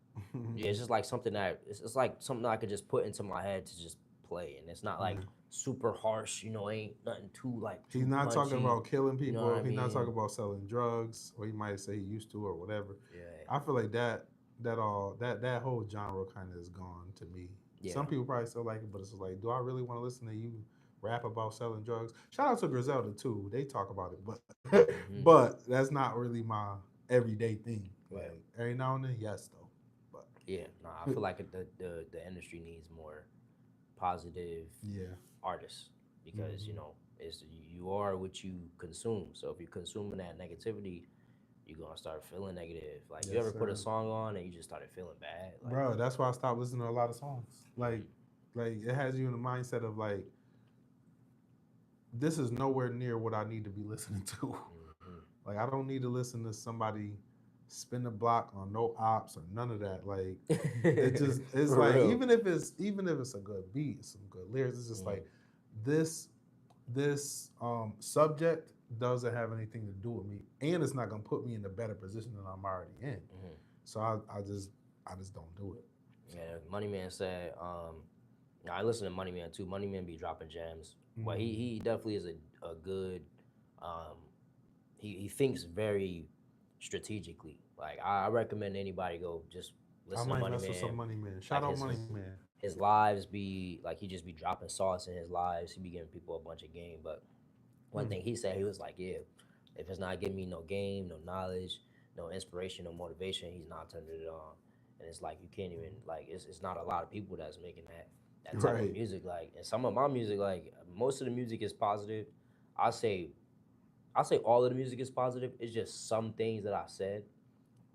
yeah, it's just like something that it's like something that I could just put into my head to just play, and it's not like Yeah. super harsh. Ain't nothing too like He's too not talking punchy. about killing You know what people. I He's not mean? talking about selling drugs, or he might say he used to or whatever. Yeah, I feel like that whole genre kind of is gone to me. yeah. Some people probably still like it, but it's like, do I really want to listen to you rap about selling drugs? Shout out to Griselda too. They talk about it, but Hmm. but that's not really my everyday thing. Yeah, Like every now and then, yes though. yeah. No, I But feel like the industry needs more positive yeah. artists because Hmm. it's you are what you consume. So if you're consuming that negativity, you're gonna start feeling negative. Like you Yes, ever put a sir. song on and you just started feeling bad, like. Bro, that's why I stopped listening to a lot of songs. Mhm. Like it has you in the mindset of like this is nowhere near what I need to be listening to. Mhm. Like I don't need to listen to somebody spin the block on no ops or none of that. Like it just it's For like real. even if it's a good beat, some good lyrics, it's just Mhm. like this this subject doesn't have anything to do with me, and it's not gonna put me in a better position than I'm already in. Mhm. So I just don't do it. So Yeah, Money Man said. I listen to Money Man too. Money Man be dropping gems. Well, he mm, he definitely is a good. Um, he thinks very strategically. Like I recommend anybody go just I listen to might Money mess with some Man. Money Man. Shout Like out his Money his Man. his lives be like he just be dropping sauce in his lives. He be giving people a bunch of game. But one Hmm. thing he said, he was like, yeah, if it's not giving me no game, no knowledge, no inspiration, no motivation, he's not turning it on. And it's like you can't even like it's not a lot of people that's making that type of Right. music. Like and some of my music, like most of the music is positive. I say I say all of the music is positive. It's just some things that I said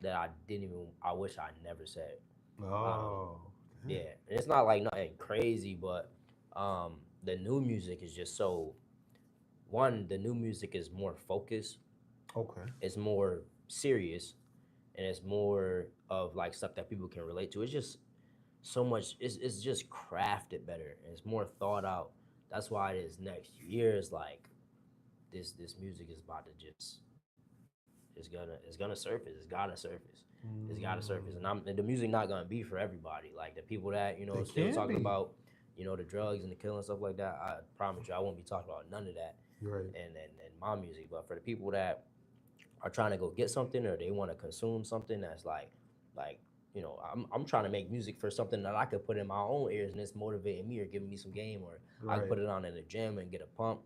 that I didn't even I wish I never said. Um, Oh, yeah, damn. and it's not like nothing crazy, but the new music is just so one. The new music is more focused. Okay. It's more serious, and it's more of like stuff that people can relate to. It's just so much. It's just crafted better, and it's more thought out. That's why this next year is like this music is about to just it's gonna surface. It's gotta surface. It's gotta surface. Mm, And the music not gonna be for everybody. Like the people that it still can talking be. about the drugs and the killing stuff like that. I promise you, I won't be talking about none of that You're right. and my music. But for the people that are trying to go get something or they want to consume something that's like I'm trying to make music for something that I could put in my own ears and it's motivating me or giving me some game or I could Right. put it on in the gym and get a pump.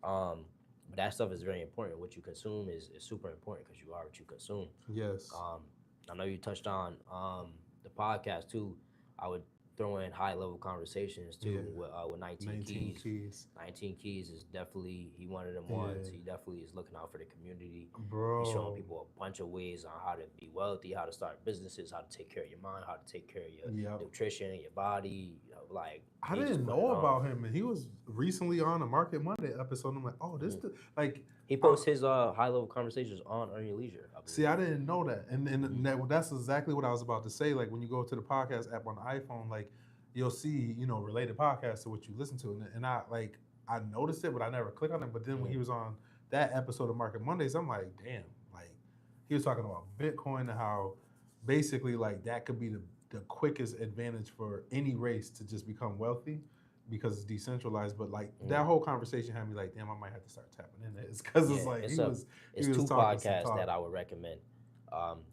Um, but that stuff is very important. What you consume is super important because you are what you consume. Yes. Um, I know you touched on the podcast too. I would throw in high level conversations too with 19 19 Keys. keys. 19 Keys is definitely he one of them ones. Yeah, He definitely is looking out for the community. He's showing bro. people a bunch of ways on how to be wealthy, how to start businesses, how to take care of your mind, how to take care of your Yep. nutrition, your body. Like I he just didn't put it know on. about him, and he was recently on a Market Monday episode. I'm like, oh, this Mhm. the like. He Uh, posts his high level conversations on Earn Your Leisure, I See, believe. I didn't know that, Mhm. and that's exactly what I was about to say. Like when you go to the podcast app on the iPhone, like you'll see related podcasts to what you listen to, and I noticed it, but I never clicked on it. But then when Mhm. he was on that episode of Market Mondays, I'm like, damn, like he was talking about Bitcoin and how basically like that could be the quickest advantage for any race to just become wealthy because it's decentralized. But like Mhm. that whole conversation had me like, damn, I might have to start tapping in this because it's Yeah, like he it's was two talking some podcasts that talk. I would recommend.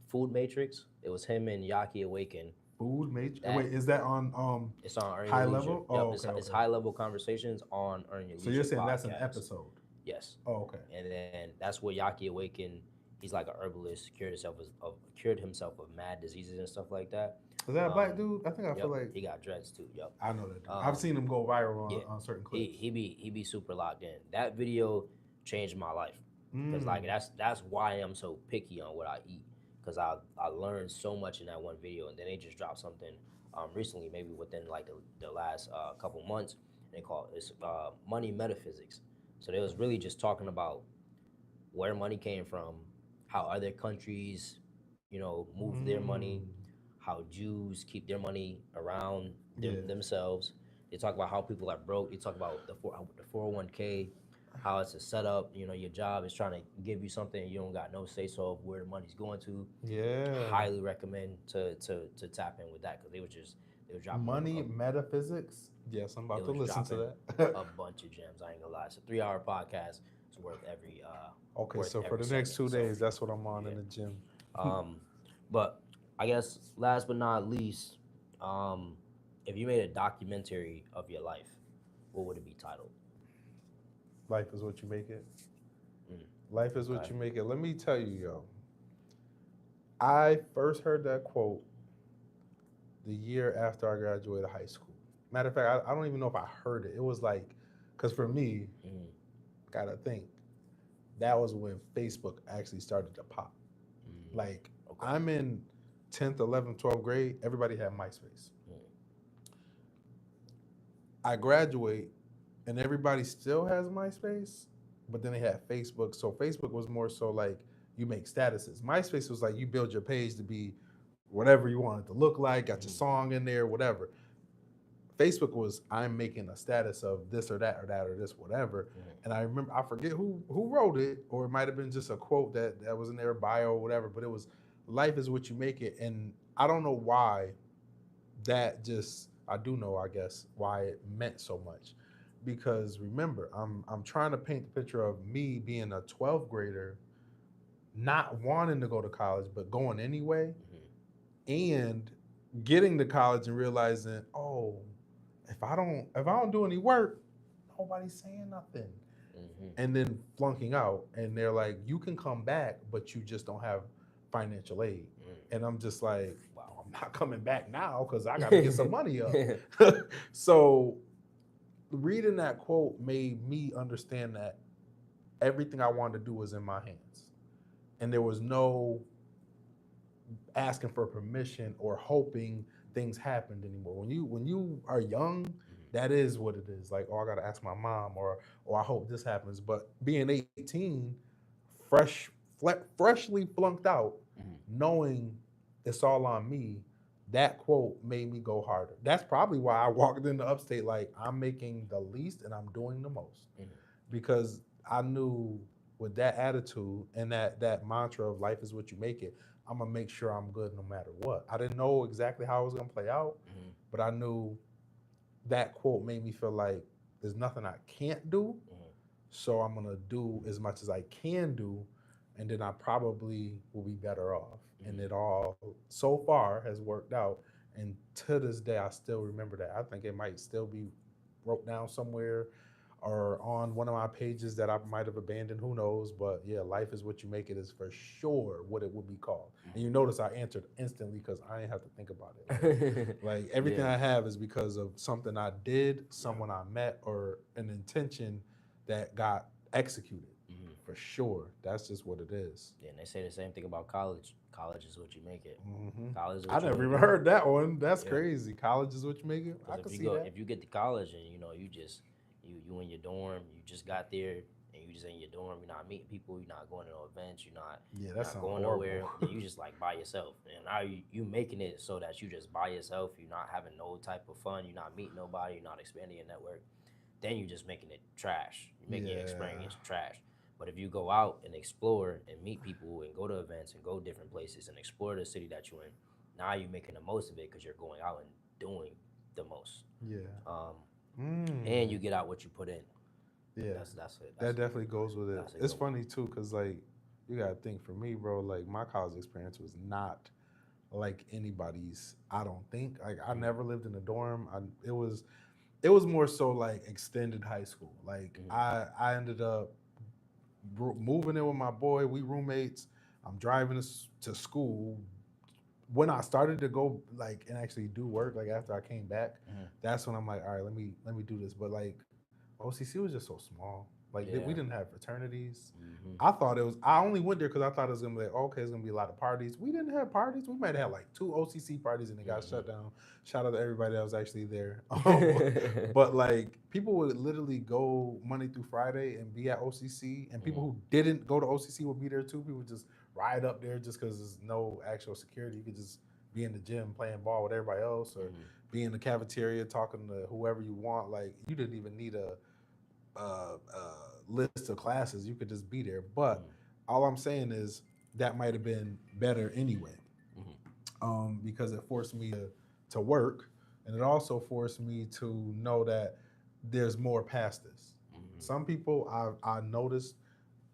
Food Matrix. It was him and Yaki Awaken. Food major. That Wait, is that on it's on Earn Your high Leisure. level? Yep, Oh, okay, it's okay. high level conversations on Earn Your So you're Leisure saying that's an podcast. episode? Yes, Oh, okay. and then that's where Yaki Awaken. He's like a herbalist, cured himself of mad diseases and stuff like that. Is that a black Um, dude? I think I feel yep, like he got dreads too. Yep. I know that dude. I've Um, seen him go viral yeah, on certain he clips. he be he be super locked in. That video changed my life because like Mm. that's why I'm so picky on what I eat because I learned so much in that one video, and then they just dropped something recently, maybe within like the last couple months. They call it money metaphysics. So they was really just talking about where money came from, how other countries, move their money, Mm. how Jews keep their money around Yeah. themselves. They talk about how people are broke. They talk about the 401k, how it's a setup. Your job is trying to give you something you don't got no say so of where the money's going to. Yeah. Highly recommend to tap in with that because they were dropping Money metaphysics. Yes, I'm it about to was listen to dropping that. a bunch of gems. I ain't gonna lie. It's a 3 hour podcast. It's Okay, worth so for every the next second. 2 days, that's what I'm on Yeah. in the gym. Um, but I guess last but not least, um, if you made a documentary of your life, what would it be titled? Life is what you make it. Mm, Life is what okay. you make it. Let me tell you, yo. I first heard that quote the year after I graduated high school. Matter of fact, I don't even know if I heard it. It was like, because for me, Mm, gotta think, that was when Facebook actually started to pop. mm, Like, okay. I'm in 10th, 11th, 12th grade, everybody had MySpace. Mm, I graduate, and everybody still has MySpace, but then they had Facebook. So Facebook was more so like you make statuses. MySpace was like you build your page to be whatever you want it to look like, got your mm, song in there, whatever. Facebook was I'm making a status of this or that or that or this whatever. mm, And I remember I forget who wrote it, or it might have been just a quote that was in their bio or whatever. But it was life is what you make it, and I don't know why that just I do know I guess why it meant so much, because remember I'm trying to paint the picture of me being a 12th grader, not wanting to go to college but going anyway, mm, and getting to college and realizing, oh, if I don't do any work, nobody's saying nothing. mm, And then flunking out, and they're like, you can come back, but you just don't have financial aid. And I'm just like, well, I'm not coming back now because I got to get some money up. mm. So reading that quote made me understand that everything I wanted to do was in my hands, and there was no asking for permission or hoping things happened anymore. When you are young, that is what it is. Like, oh, I gotta ask my mom, or I hope this happens. But being 18, freshly flunked out, Mhm. knowing it's all on me, that quote made me go harder. That's probably why I walked into Upstate like I'm making the least and I'm doing the most, Mhm. because I knew with that attitude and that mantra of life is what you make it, I'm gonna make sure I'm good no matter what. I didn't know exactly how it was gonna play out, Mhm. but I knew that quote made me feel like there's nothing I can't do. Mhm. So I'm gonna do as much as I can do, and then I probably will be better off. And Mhm. it all so far has worked out. And to this day, I still remember that. I think it might still be wrote down somewhere or on one of my pages that I might have abandoned. Who knows? But yeah, life is what you make it is for sure what it would be called. And you notice I answered instantly because I ain't have to think about it. Like everything Yeah. I have is because of something I did, Yeah. someone I met, or an intention that got executed. Hmm. For sure, that's just what it is. Yeah, and they say the same thing about college. College is what you make it. Hmm. College is I what you never make even it. heard that one. That's Yeah. crazy. College is what you make it. I Because could see that. if you get to college and you just you in your dorm, you just got there and you just in your dorm, you're not meeting people, you're not going to no events, Yeah, you're that not sounds going horrible. nowhere. Yeah, you just like by yourself. And now you making it so that you just by yourself, you're not having no type of fun, you're not meeting nobody, you're not expanding your network. Then you're just making it trash. You're making your Yeah. experience trash. But if you go out and explore and meet people and go to events and go different places and explore the city that you're in, now you're making the most of it because you're going out and doing the most. Yeah. Um, and Mm. you get out what you put in. Yeah. That's it. That definitely goes with it. That's a It's good one. funny too, cause like you gotta think for me, bro. Like my college experience was not like anybody's. I don't think. Like I Mm-hmm. never lived in a dorm. It was more so like extended high school. Like Mm-hmm. I ended up moving in with my boy. We roommates. I'm driving to school. When I started to go like and actually do work, like after I came back, Mm-hmm. that's when I'm like, all right, let me do this. But like OCC was just so small. Like we Yeah. didn't have fraternities. Mm-hmm. I thought it was. I only went there because I thought it was gonna be like, okay, it's gonna be a lot of parties. We didn't have parties. We might have like 2 OCC parties and it got shut down. Shout out to everybody that was actually there. Mm-hmm. But like people would literally go Monday through Friday and be at OCC, and people Mm-hmm. who didn't go to OCC would be there too. People would just ride up there just because there's no actual security. You could just be in the gym playing ball with everybody else, or Mm-hmm. be in the cafeteria talking to whoever you want. Like you didn't even need a list of classes. You could just be there. But all I'm saying is that might have been better anyway, Mm-hmm. because it forced me to work, and it also forced me to know that there's more past this. Mm-hmm. Some people I noticed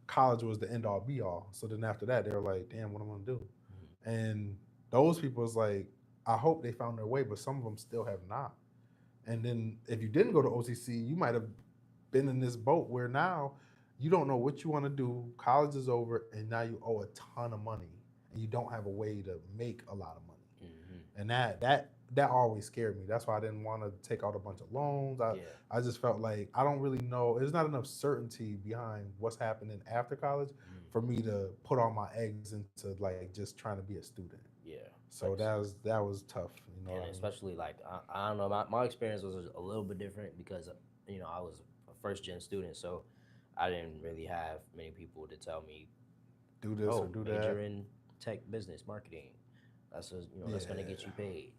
college was the end all be all. So then after that, they were like, damn, what am I gonna do? And those people is like, I hope they found their way, but some of them still have not. And then if you didn't go to OCC, you might have been in this boat where now you don't know what you want to do. College is over, and now you owe a ton of money, and you don't have a way to make a lot of money. Mm-hmm. And that always scared me. That's why I didn't want to take out a bunch of loans. I Yeah. I just felt like I don't really know. There's not enough certainty behind what's happening after college Mm-hmm. for me to put all my eggs into like just trying to be a student. Yeah. So that was tough. You know And what I mean? especially like I don't know, my experience was a little bit different because I was a first gen student, so I didn't really have many people to tell me, Do this or oh, do that. major in tech business marketing. That's gonna get you Yeah. paid.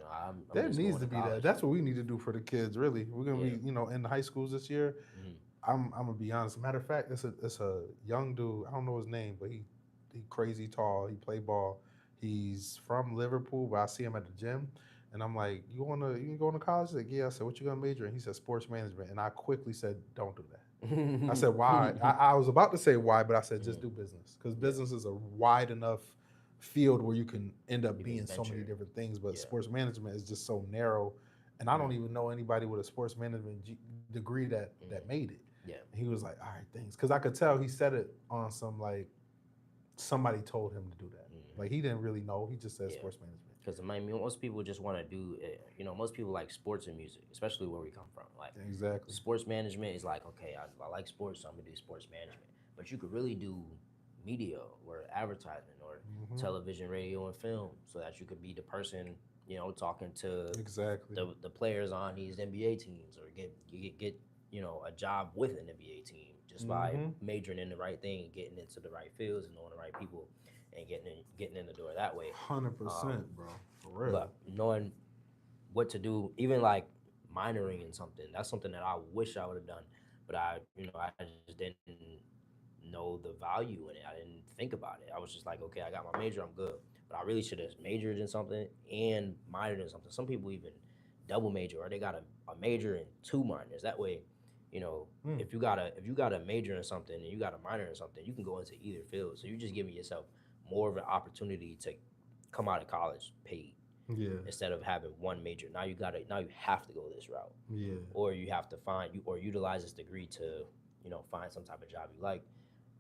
I'm There just needs going to to be that. college. That's what we need to do for the kids. Really, we're gonna Yeah. be, in the high schools this year. Mm-hmm. I'm gonna be honest. Matter of fact, it's a young dude. I don't know his name, but he crazy tall. He play ball. He's from Liverpool, but I see him at the gym, and I'm like, you going to college? He's like, yeah. I said, what you gonna major in? He said sports management, and I quickly said, don't do that. I said, why? I was about to say why, but I said, just do business. Because Yeah. business is a wide enough field where you can end up You can being so many venture. different things. But Yeah. sports management is just so narrow. And I don't Mm-hmm. even know anybody with a sports management degree that Mm-hmm. made it. Yeah. And he was like, all right, thanks. Because I could tell he said it on some like, somebody told him to do that. Mm-hmm. Like he didn't really know. He just said Yeah. sports management. Because most people just want to do, most people like sports and music, especially where we come from. Like Exactly. sports management is like, okay, I like sports, so I'm gonna do sports management. But you could really do media or advertising or Hmm. television, radio, and film, so that you could be the person, talking to Exactly. the players on these NBA teams, or get a job with an NBA team just by Hmm. majoring in the right thing, getting into the right fields, and knowing the right people, and getting in the door that way. 100%, bro. For real. But knowing what to do, even like minoring in something, that's something that I wish I would have done, but I just didn't know the value in it. I didn't think about it. I was just like, okay, I got my major, I'm good. But I really should have majored in something and minored in something. Some people even double major, or they got a major and two minors. That way, Mm. if you got a major in something and you got a minor in something, you can go into either field. So you're just giving yourself more of an opportunity to come out of college paid. Yeah. instead of having one major. Now you have to go this route, Yeah. or you have to utilize this degree to, find some type of job you like,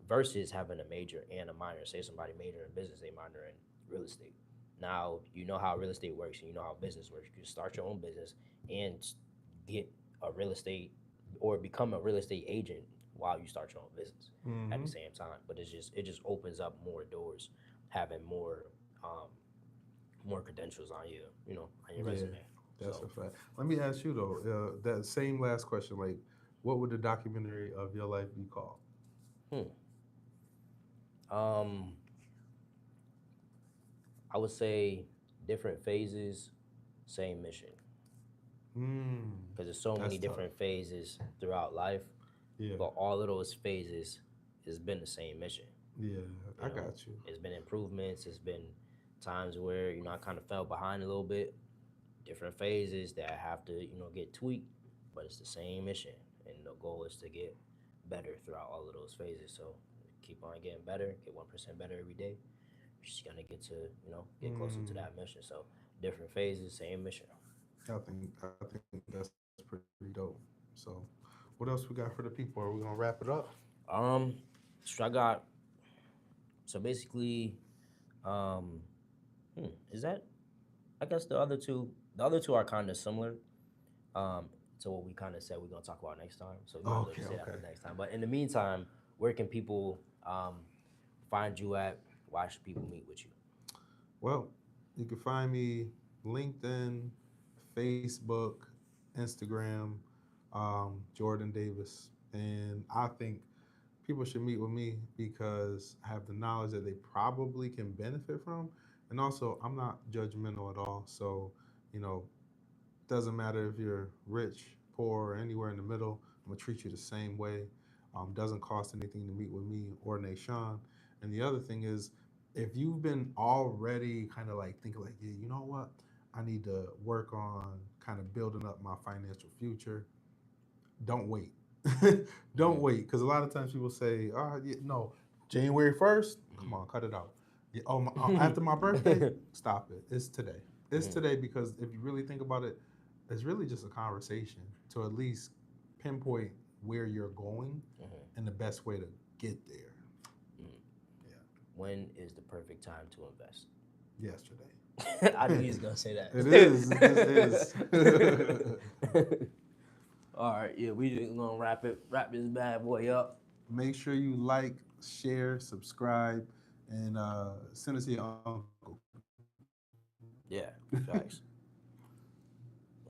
versus having a major and a minor. Say somebody major in business, they minor in real estate. Now you know how real estate works, and you know how business works. You can start your own business and get a real estate or become a real estate agent while you start your own business at the Mm-hmm. same time. But it just opens up more doors, having um, more credentials on your Yeah. resume. That's So a fact. Let me ask you though, that same last question, like, what would the documentary of your life be called? hmm. um, I would say different phases, same mission. Mm, Because there's so many that's tough. different phases throughout life, Yeah. but all of those phases has been the same mission. Yeah. You I know, got you. it's been improvements. It's been times where I kind of fell behind a little bit. Different phases that have to get tweaked, but it's the same mission, and the goal is to get better throughout all of those phases. So keep on getting better, get 1% better every day. You're just gonna get to get closer to Mm, that mission. So different phases, same mission. I think that's pretty dope. So, what else we got for the people? Are we gonna wrap it up? Um, so I got so basically, um, is that I guess the other two are kind of similar. Um, to what we kind of said we're gonna talk about next time. So we might as well Okay. just say that Okay. for next time. But in the meantime, where can people find you at? Why should people meet with you? Well, you can find me LinkedIn, Facebook, Instagram, Jordan Davis, and I think people should meet with me because I have the knowledge that they probably can benefit from, and also I'm not judgmental at all. So, you know, doesn't matter if you're rich, poor, or anywhere in the middle. I'm gonna treat you the same way. Doesn't cost anything to meet with me or Nashawn. And the other thing is, if you've been already kind of like thinking like, yeah, you know what, I need to work on kind of building up my financial future. Don't wait. Don't Mm-hmm. wait, because a lot of times people say, yeah, no, January 1st. Come Mm-hmm. on, cut it out. Yeah, oh, after my birthday, stop it. It's today. It's Mm-hmm. today because if you really think about it, it's really just a conversation to at least pinpoint where you're going Mm-hmm. and the best way to get there. Mm-hmm. Yeah, When is the perfect time to invest? yesterday. I knew he was gonna say that. It is. It is. All right, yeah, we just gonna wrap this bad boy up. Make sure you like, share, subscribe, and send us to your uncle. Yeah, facts.